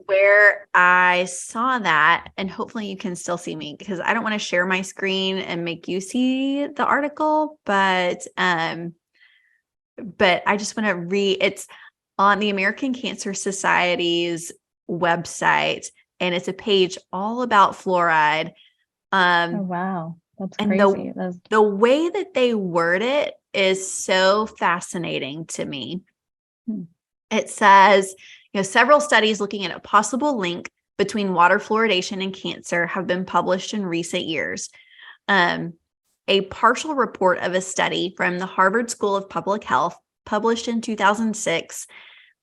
where I saw that, and hopefully you can still see me because I don't want to share my screen and make you see the article, but I just want to read. It's on the American Cancer Society's website. and it's a page all about fluoride. Oh, wow. That's And crazy. the way that they word it is so fascinating to me. Hmm. It says, several studies looking at a possible link between water fluoridation and cancer have been published in recent years. A partial report of a study from the Harvard School of Public Health, published in 2006,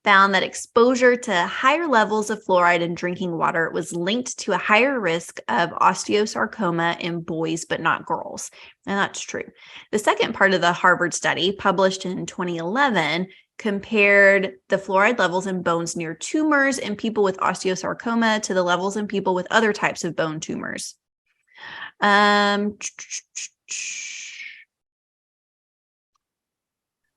found that exposure to higher levels of fluoride in drinking water was linked to a higher risk of osteosarcoma in boys, but not girls. And that's true. The second part of the Harvard study, published in 2011, compared the fluoride levels in bones near tumors in people with osteosarcoma to the levels in people with other types of bone tumors. And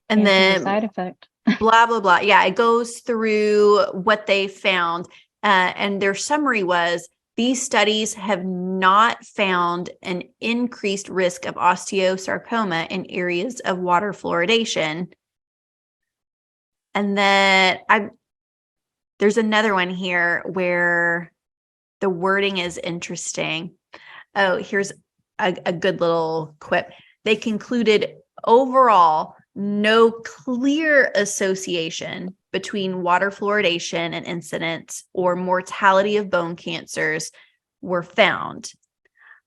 then side effect. blah, blah, blah. Yeah, it goes through what they found. And their summary was, these studies have not found an increased risk of osteosarcoma in areas of water fluoridation. And then there's another one here where the wording is interesting. Oh, here's a good little quip. They concluded overall, no clear association between water fluoridation and incidence or mortality of bone cancers were found.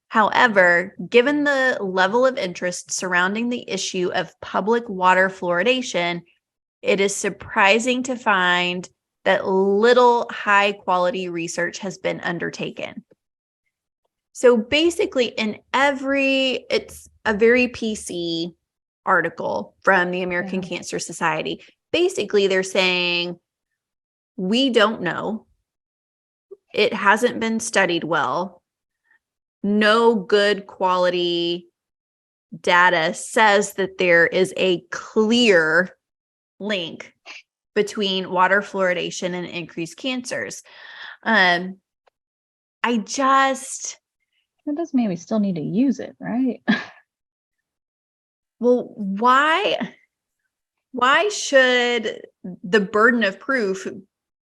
However, given the level of interest surrounding the issue of public water fluoridation, it is surprising to find that little high-quality research has been undertaken. So basically, it's a very PC article from the American Cancer Society. Basically, they're saying, we don't know. It hasn't been studied well. No good quality data says that there is a clear link between water fluoridation and increased cancers. That doesn't mean we still need to use it, right? Well, why should the burden of proof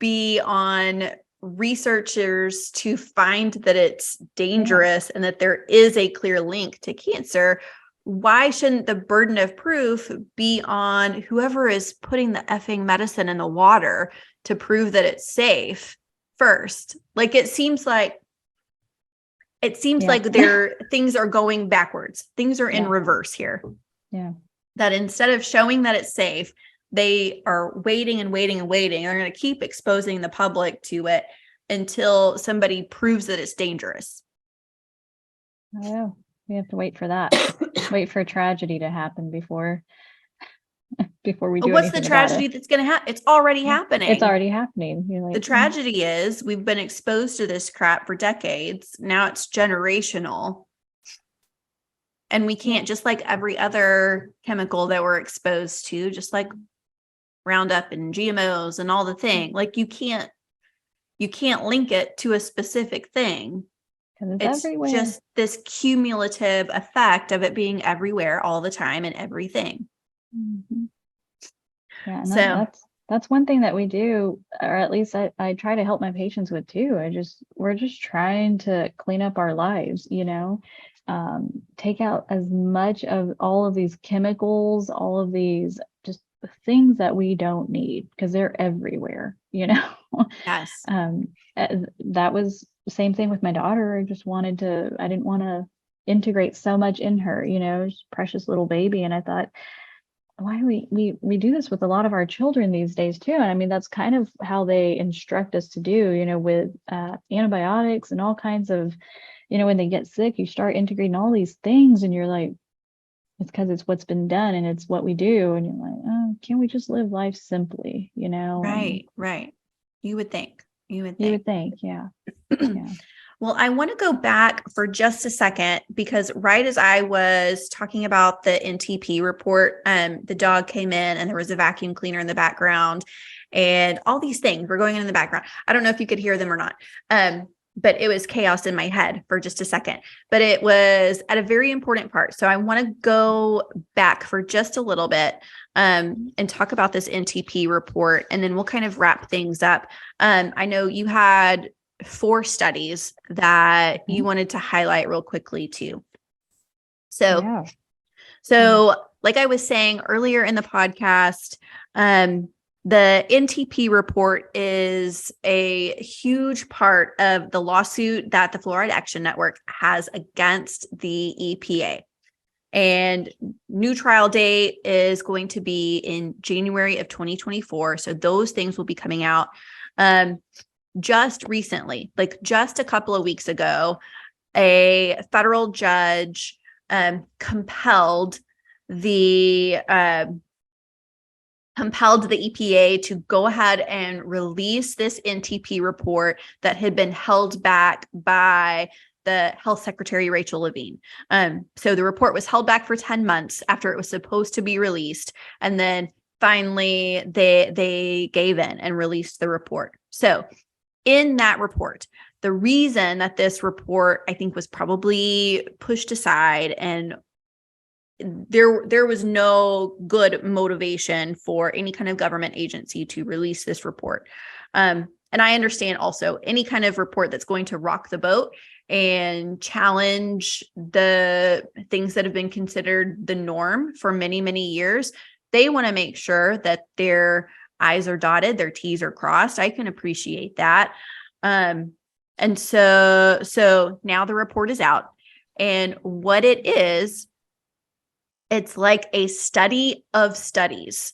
be on researchers to find that it's dangerous and that there is a clear link to cancer? Why shouldn't the burden of proof be on whoever is putting the effing medicine in the water to prove that it's safe first? Like, it seems like things are going backwards. Things are in reverse here. Yeah. That instead of showing that it's safe, they are waiting and waiting and waiting. They're going to keep exposing the public to it until somebody proves that it's dangerous. Oh, we have to wait for that. Wait for a tragedy to happen before we do. What's the tragedy that's going to happen? It's already happening. It's already happening. The tragedy is we've been exposed to this crap for decades. Now it's generational. And we can't, just like every other chemical that we're exposed to, just like Roundup and GMOs and all the thing, like you can't link it to a specific thing. It's everywhere. Just this cumulative effect of it being everywhere all the time and everything. Mm-hmm. Yeah, and that's one thing that we do, or at least I try to help my patients with too. We're just trying to clean up our lives, take out as much of all of these chemicals, all of these just things that we don't need, because they're everywhere, Yes. That was the same thing with my daughter. I didn't want to integrate so much in her, she's a precious little baby. And I thought, why we do this with a lot of our children these days too. And I mean, that's kind of how they instruct us to do, with antibiotics and all kinds of, when they get sick, you start integrating all these things and you're like, it's because it's what's been done and it's what we do. And you're like, oh, can't we just live life simply, Right. You would think. Yeah. Yeah. Well, I want to go back for just a second, because right as I was talking about the NTP report, the dog came in and there was a vacuum cleaner in the background and all these things were going on in the background. I don't know if you could hear them or not. But it was chaos in my head for just a second, but it was at a very important part. So I want to go back for just a little bit and talk about this NTP report, and then we'll kind of wrap things up. I know you had 4 studies that you wanted to highlight real quickly too. So, like I was saying earlier in the podcast, the NTP report is a huge part of the lawsuit that the Fluoride Action Network has against the EPA. And new trial date is going to be in January of 2024. So those things will be coming out just recently, like just a couple of weeks ago. A federal judge compelled the EPA to go ahead and release this NTP report that had been held back by the Health Secretary, Rachel Levine. So the report was held back for 10 months after it was supposed to be released. And then finally they gave in and released the report. So in that report, the reason that this report, I think, was probably pushed aside, and there was no good motivation for any kind of government agency to release this report. And I understand also any kind of report that's going to rock the boat and challenge the things that have been considered the norm for many, many years. They want to make sure that their I's are dotted, their T's are crossed. I can appreciate that. And so now the report is out, and what it is, it's like a study of studies.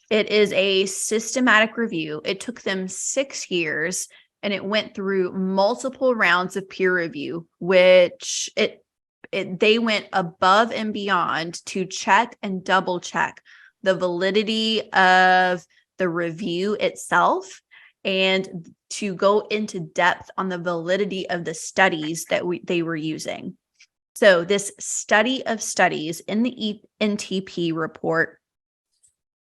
It is a systematic review. It took them 6 years, and it went through multiple rounds of peer review, which they went above and beyond to check and double check the validity of the review itself, and to go into depth on the validity of the studies that they were using. So this study of studies in the NTP report,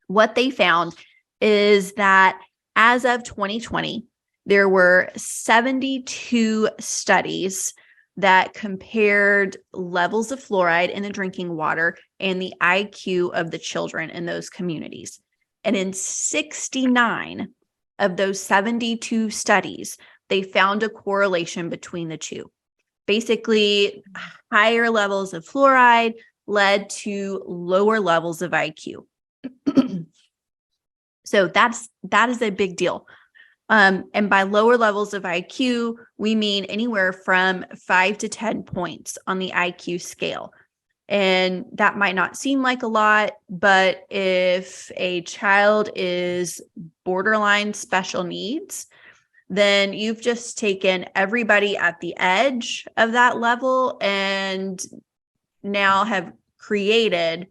what they found is that as of 2020, there were 72 studies that compared levels of fluoride in the drinking water and the IQ of the children in those communities. And in 69 of those 72 studies, they found a correlation between the two. Basically, higher levels of fluoride led to lower levels of IQ. So that is a big deal. And by lower levels of IQ, we mean anywhere from 5 to 10 points on the IQ scale. And that might not seem like a lot, but if a child is borderline special needs, then you've just taken everybody at the edge of that level and now have created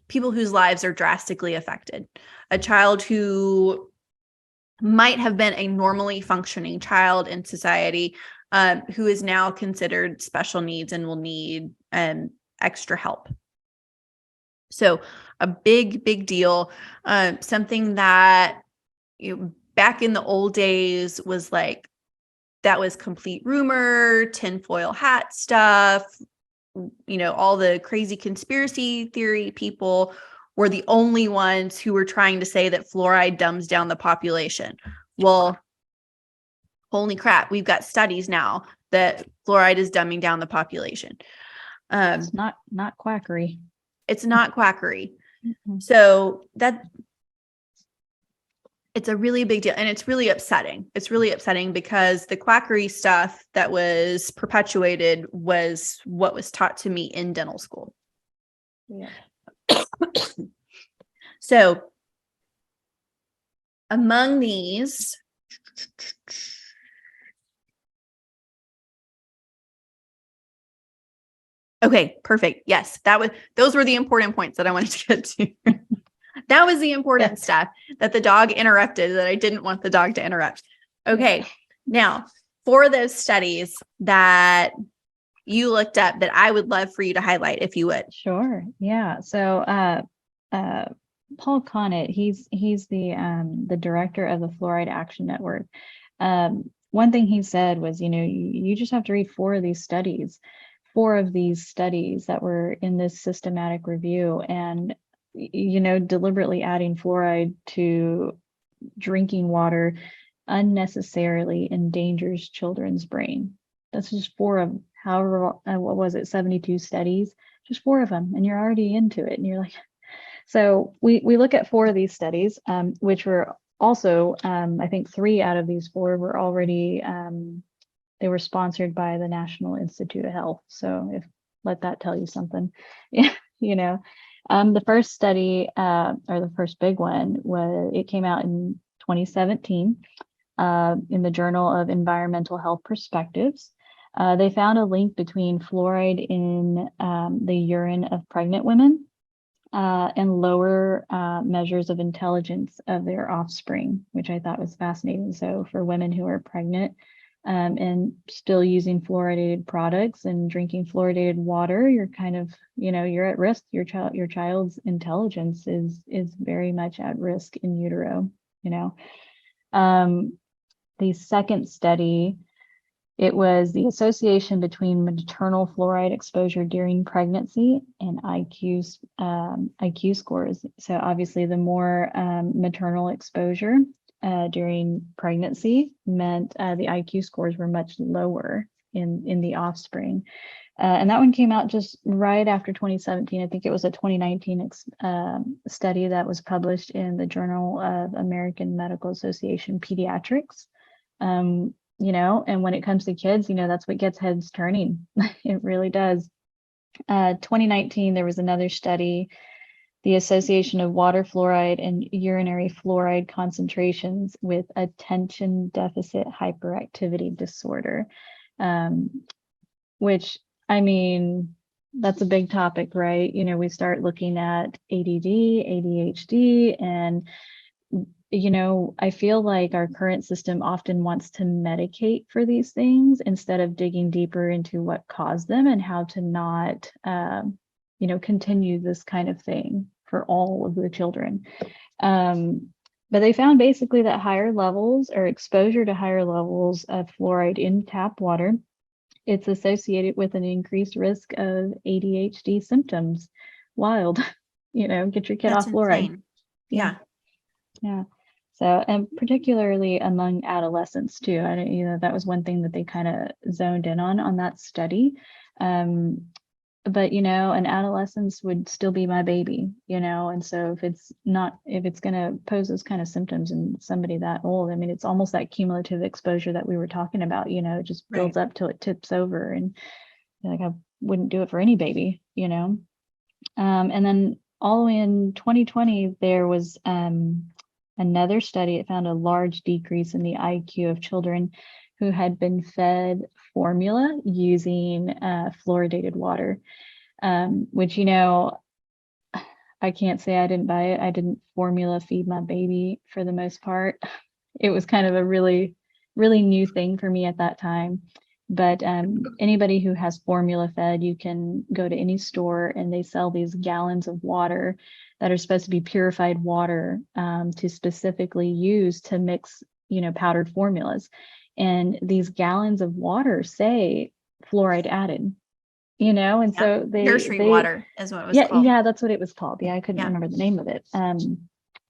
people whose lives are drastically affected. A child who might have been a normally functioning child in society, who is now considered special needs and will need extra help. So a big deal, something that back in the old days was like, that was complete rumor, tinfoil hat stuff. All the crazy conspiracy theory people were the only ones who were trying to say that fluoride dumbs down the population. Well, holy crap, we've got studies now that fluoride is dumbing down the population. It's not quackery. It's not quackery. Mm-hmm. So it's a really big deal, and it's really upsetting. It's really upsetting because the quackery stuff that was perpetuated was what was taught to me in dental school. Yeah. So among these, okay, perfect. Yes, those were the important points that I wanted to get to. That was the important stuff that the dog interrupted, that I didn't want the dog to interrupt. Okay, now for those studies that you looked up that I would love for you to highlight, if you would. Sure. Yeah. So Paul Connett, he's the director of the Fluoride Action Network. One thing he said was, you just have to read four of these studies that were in this systematic review, and deliberately adding fluoride to drinking water unnecessarily endangers children's brain. That's just 4 of however, what was it, 72 studies, just 4 of them, and you're already into it. And you're like, so we look at 4 of these studies, which were also, I think 3 out of these 4 were already, they were sponsored by the National Institute of Health. So let that tell you something. Yeah, the first study, or the first big one, it came out in 2017 in the Journal of Environmental Health Perspectives. They found a link between fluoride in the urine of pregnant women and lower measures of intelligence of their offspring, which I thought was fascinating. So for women who are pregnant and still using fluoridated products and drinking fluoridated water, you're kind of, you're at risk. Your child's intelligence is very much at risk in utero. The second study, it was the association between maternal fluoride exposure during pregnancy and IQ scores. So obviously the more maternal exposure during pregnancy meant the IQ scores were much lower in the offspring. And that one came out just right after 2017. I think it was a 2019 study that was published in the Journal of American Medical Association Pediatrics. And when it comes to kids, that's what gets heads turning. It really does. 2019, there was another study, the association of water fluoride and urinary fluoride concentrations with attention deficit hyperactivity disorder, which, that's a big topic, right? We start looking at ADD, ADHD, and I feel like our current system often wants to medicate for these things instead of digging deeper into what caused them and how to not, continue this kind of thing for all of the children. But they found basically that higher levels or exposure to higher levels of fluoride in tap water, it's associated with an increased risk of ADHD symptoms. Wild, get your kid off fluoride. Yeah. So, and particularly among adolescents too. That was one thing that they kind of zoned in on that study. But an adolescence would still be my baby, and so if it's going to pose those kind of symptoms in somebody that old, it's almost that cumulative exposure that we were talking about, it just builds up till it tips over, and I wouldn't do it for any baby, and then all in 2020, there was another study. It found a large decrease in the IQ of children who had been fed formula using fluoridated water, which, I can't say I didn't buy it. I didn't formula feed my baby for the most part. It was kind of a really, really new thing for me at that time. But anybody who has formula fed, you can go to any store and they sell these gallons of water that are supposed to be purified water to specifically use to mix, powdered formulas. And these gallons of water say fluoride added, and so nursery water is what it was called. Yeah, that's what it was called. Yeah, I couldn't remember the name of it.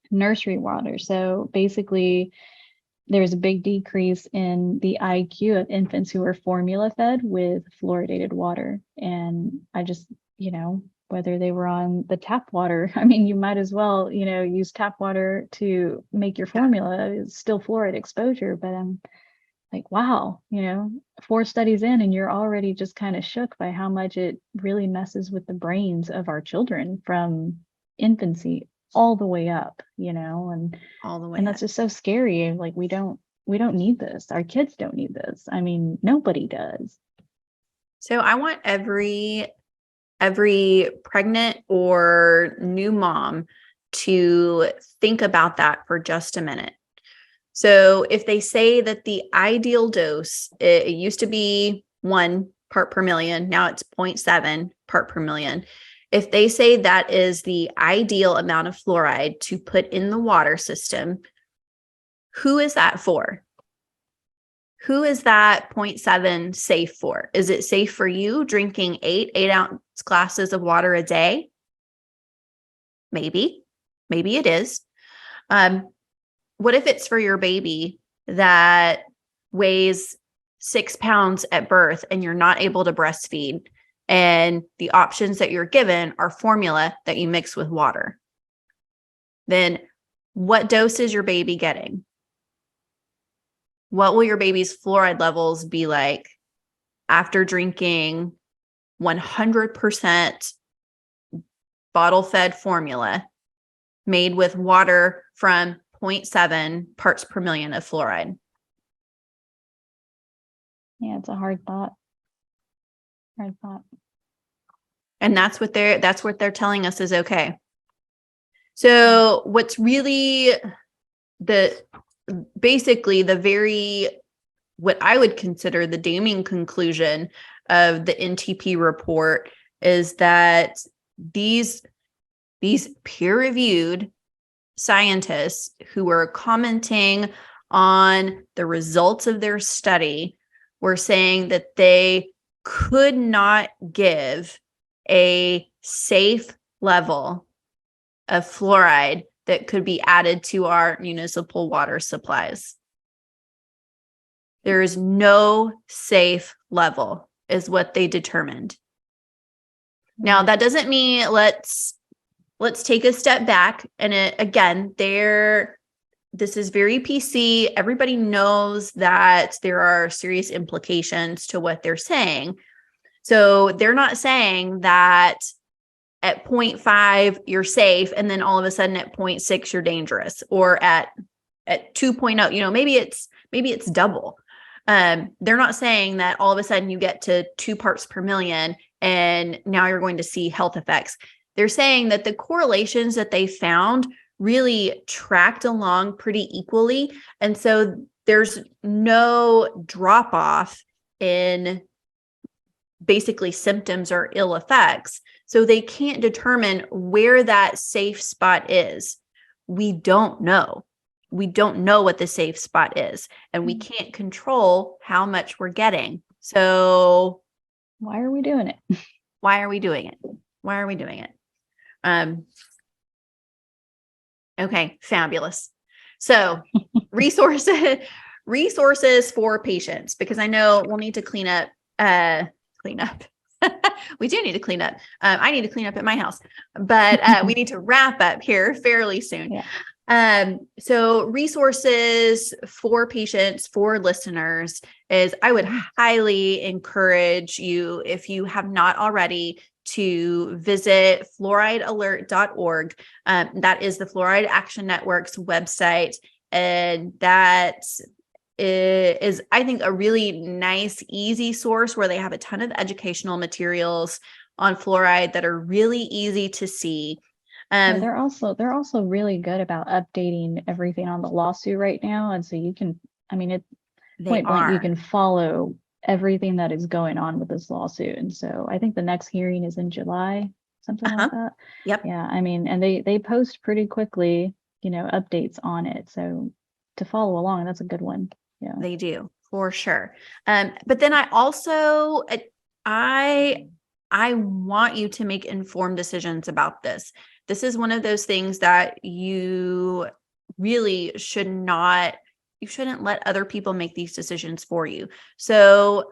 Nursery water. So basically, there was a big decrease in the IQ of infants who were formula fed with fluoridated water. And I just, whether they were on the tap water, you might as well, use tap water to make your formula. It's still fluoride exposure, but I'm like, wow, 4 studies in and you're already just kind of shook by how much it really messes with the brains of our children from infancy all the way up, and all the way and that's just so scary. Like, we don't need this. Our kids don't need this. Nobody does. So I want every pregnant or new mom to think about that for just a minute. So if they say that the ideal dose, it used to be 1 part per million, now it's 0.7 part per million. If they say that is the ideal amount of fluoride to put in the water system, who is that for? Who is that 0.7 safe for? Is it safe for you drinking 8-ounce glasses of water a day? Maybe it is. What if it's for your baby that weighs 6 pounds at birth and you're not able to breastfeed, and the options that you're given are formula that you mix with water, then what dose is your baby getting? What will your baby's fluoride levels be like after drinking 100% bottle-fed formula made with water from 0.7 parts per million of fluoride? Yeah, it's a hard thought. Hard thought. And that's what they're telling us is okay. So what's really basically what I would consider the damning conclusion of the NTP report is that these peer-reviewed scientists who were commenting on the results of their study were saying that they could not give a safe level of fluoride that could be added to our municipal water supplies. There is no safe level, is what they determined. Now, that doesn't mean let's take a step back. And this is very PC. Everybody knows that there are serious implications to what they're saying. So they're not saying that at 0.5 you're safe, and then all of a sudden at 0.6 you're dangerous, or at 2.0, maybe it's double. They're not saying that all of a sudden you get to 2 parts per million and now you're going to see health effects. They're saying that the correlations that they found really tracked along pretty equally. And so there's no drop off in basically symptoms or ill effects. So they can't determine where that safe spot is. We don't know. We don't know what the safe spot is, and we can't control how much we're getting. So why are we doing it? Why are we doing it? Why are we doing it? Okay, fabulous. So resources for patients, because I know we'll need to clean up. We do need to clean up. I need to clean up at my house, but we need to wrap up here fairly soon. Yeah. So resources for patients, for listeners, is I would highly encourage you, if you have not already, to visit fluoridealert.org. That is the Fluoride Action Network's website. And that is, I think, a really nice, easy source where they have a ton of educational materials on fluoride that are really easy to see. They're also really good about updating everything on the lawsuit right now. And so you can, point blank, you can follow everything that is going on with this lawsuit. And so I think the next hearing is in July, something like that. Yep. Yeah. And they post pretty quickly, updates on it. So to follow along, that's a good one. Yeah, they do, for sure. But then I also, I want you to make informed decisions about this. This is one of those things that you really shouldn't let other people make these decisions for you. So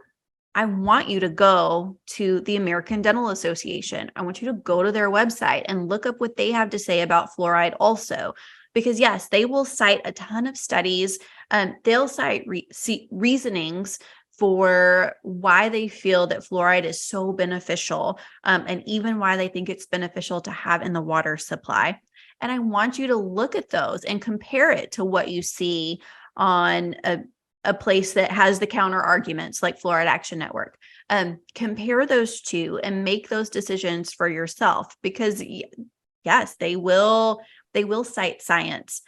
I want you to go to the American Dental Association. I want you to go to their website and look up what they have to say about fluoride also, because yes, they will cite a ton of studies. They'll cite reasonings for why they feel that fluoride is so beneficial, and even why they think it's beneficial to have in the water supply. And I want you to look at those and compare it to what you see on a place that has the counter arguments like Fluoride Action Network. Compare those two and make those decisions for yourself, because yes, they will cite science.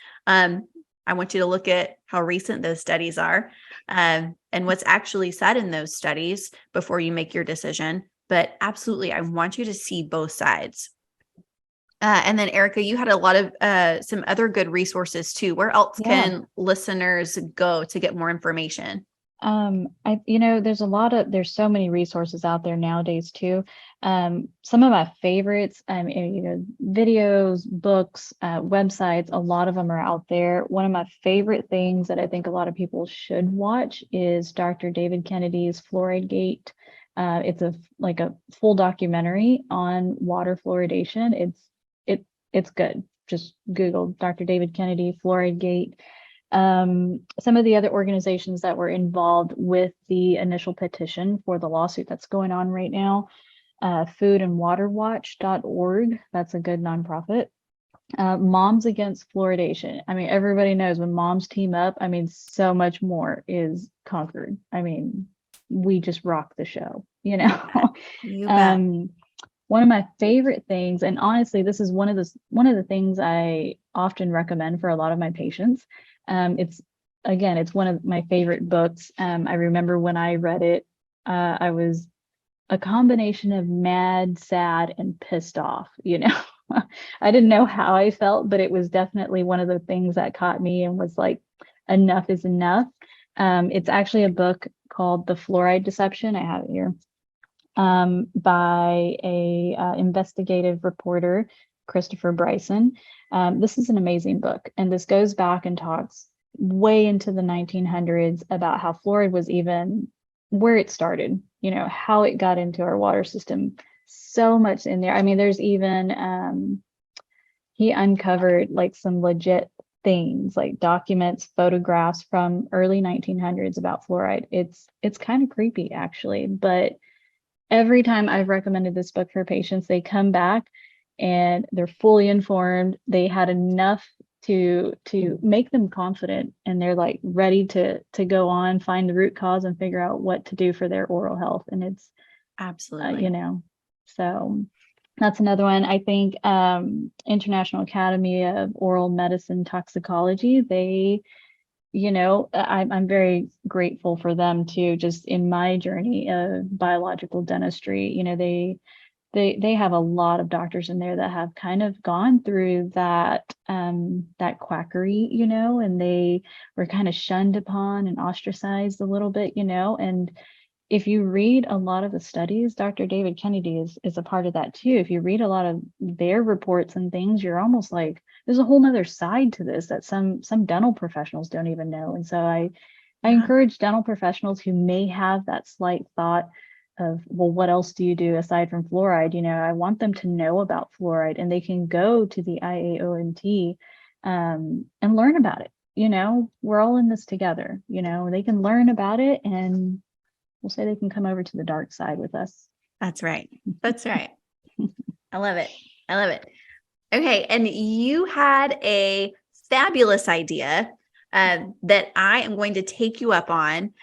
I want you to look at how recent those studies are, and what's actually said in those studies before you make your decision. But absolutely, I want you to see both sides. And then Erica, you had a lot of some other good resources too. Where else can listeners go to get more information? There's so many resources out there nowadays too. Some of my favorites, videos, books, websites, a lot of them are out there. One of my favorite things that I think a lot of people should watch is Dr. David Kennedy's Fluoride Gate. It's a full documentary on water fluoridation. It's good. Just Google Dr. David Kennedy Fluoride Gate. Some of the other organizations that were involved with the initial petition for the lawsuit that's going on right now, foodandwaterwatch.org, that's a good nonprofit. Moms Against Fluoridation. I mean, everybody knows when moms team up, I mean, so much more is conquered. I mean, we just rock the show, you know. You bet. One of my favorite things, and honestly, this is one of the things I often recommend for a lot of my patients. It's one of my favorite books. I remember when I read it, I was a combination of mad, sad, and pissed off, you know. I didn't know how I felt, but it was definitely one of the things that caught me and was like, enough is enough. It's actually a book called The Fluoride Deception. I have it here. By a investigative reporter, Christopher Bryson. This is an amazing book, and this goes back and talks way into the 1900s about how fluoride was even where it started, you know, how it got into our water system. So much in there. I mean, there's even he uncovered like some legit things, like documents, photographs from early 1900s about fluoride. It's kind of creepy actually, but every time I've recommended this book for patients, they come back and they're fully informed. They had enough to make them confident, and they're like ready to go on, find the root cause and figure out what to do for their oral health. And it's Absolutely. So that's another one. I think International Academy of Oral Medicine Toxicology, I'm very grateful for them too, just in my journey of biological dentistry. You know, they have a lot of doctors in there that have kind of gone through that quackery, you know, and they were kind of shunned upon and ostracized a little bit, you know. And if you read a lot of the studies, Dr. David Kennedy is a part of that too. If you read a lot of their reports and things, you're almost like, there's a whole nother side to this that some dental professionals don't even know. And so I encourage dental professionals who may have that slight thought of, well, what else do you do aside from fluoride? You know, I want them to know about fluoride, and they can go to the IAOMT and learn about it. You know, we're all in this together. You know, they can learn about it, and we'll say they can come over to the dark side with us. That's right. That's right. I love it. I love it. Okay. And you had a fabulous idea that I am going to take you up on.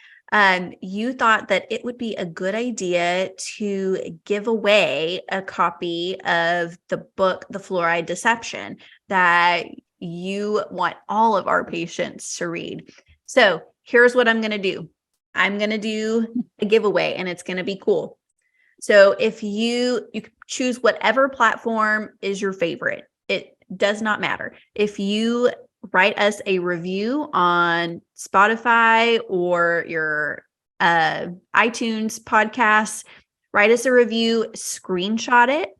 You thought that it would be a good idea to give away a copy of the book, The Fluoride Deception, that you want all of our patients to read. So here's what I'm going to do. I'm going to do a giveaway, and it's going to be cool. So if you choose whatever platform is your favorite, it does not matter. If you write us a review on Spotify or your iTunes podcasts, write us a review, screenshot it.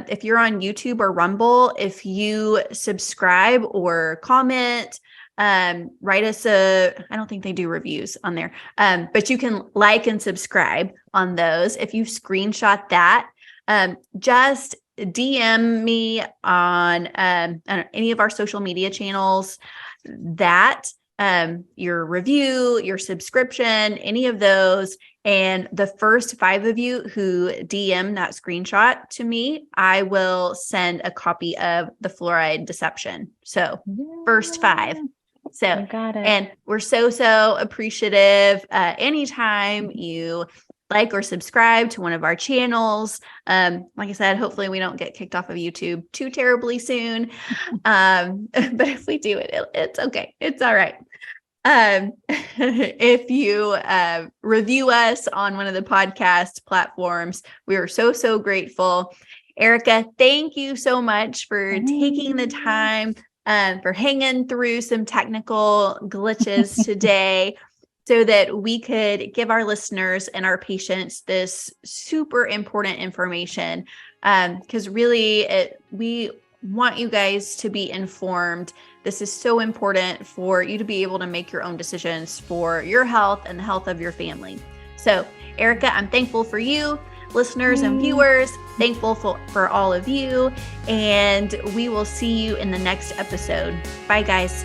If you're on YouTube or Rumble, if you subscribe or comment, write us I don't think they do reviews on there, but you can like and subscribe on those. If you screenshot that, just DM me on any of our social media channels that your review, your subscription, any of those. And the first 5 of you who DM that screenshot to me, I will send a copy of The Fluoride Deception. So first 5. So, You got it. And we're so appreciative. Anytime you like or subscribe to one of our channels. Like I said, hopefully we don't get kicked off of YouTube too terribly soon. But if we do it's okay. It's all right. If you review us on one of the podcast platforms, we are so grateful. Erica, thank you so much for taking the time, for hanging through some technical glitches today. so that we could give our listeners and our patients this super important information. Because really, we want you guys to be informed. This is so important for you to be able to make your own decisions for your health and the health of your family. So, Erica, I'm thankful for you, listeners and viewers, thankful for all of you, and we will see you in the next episode. Bye, guys.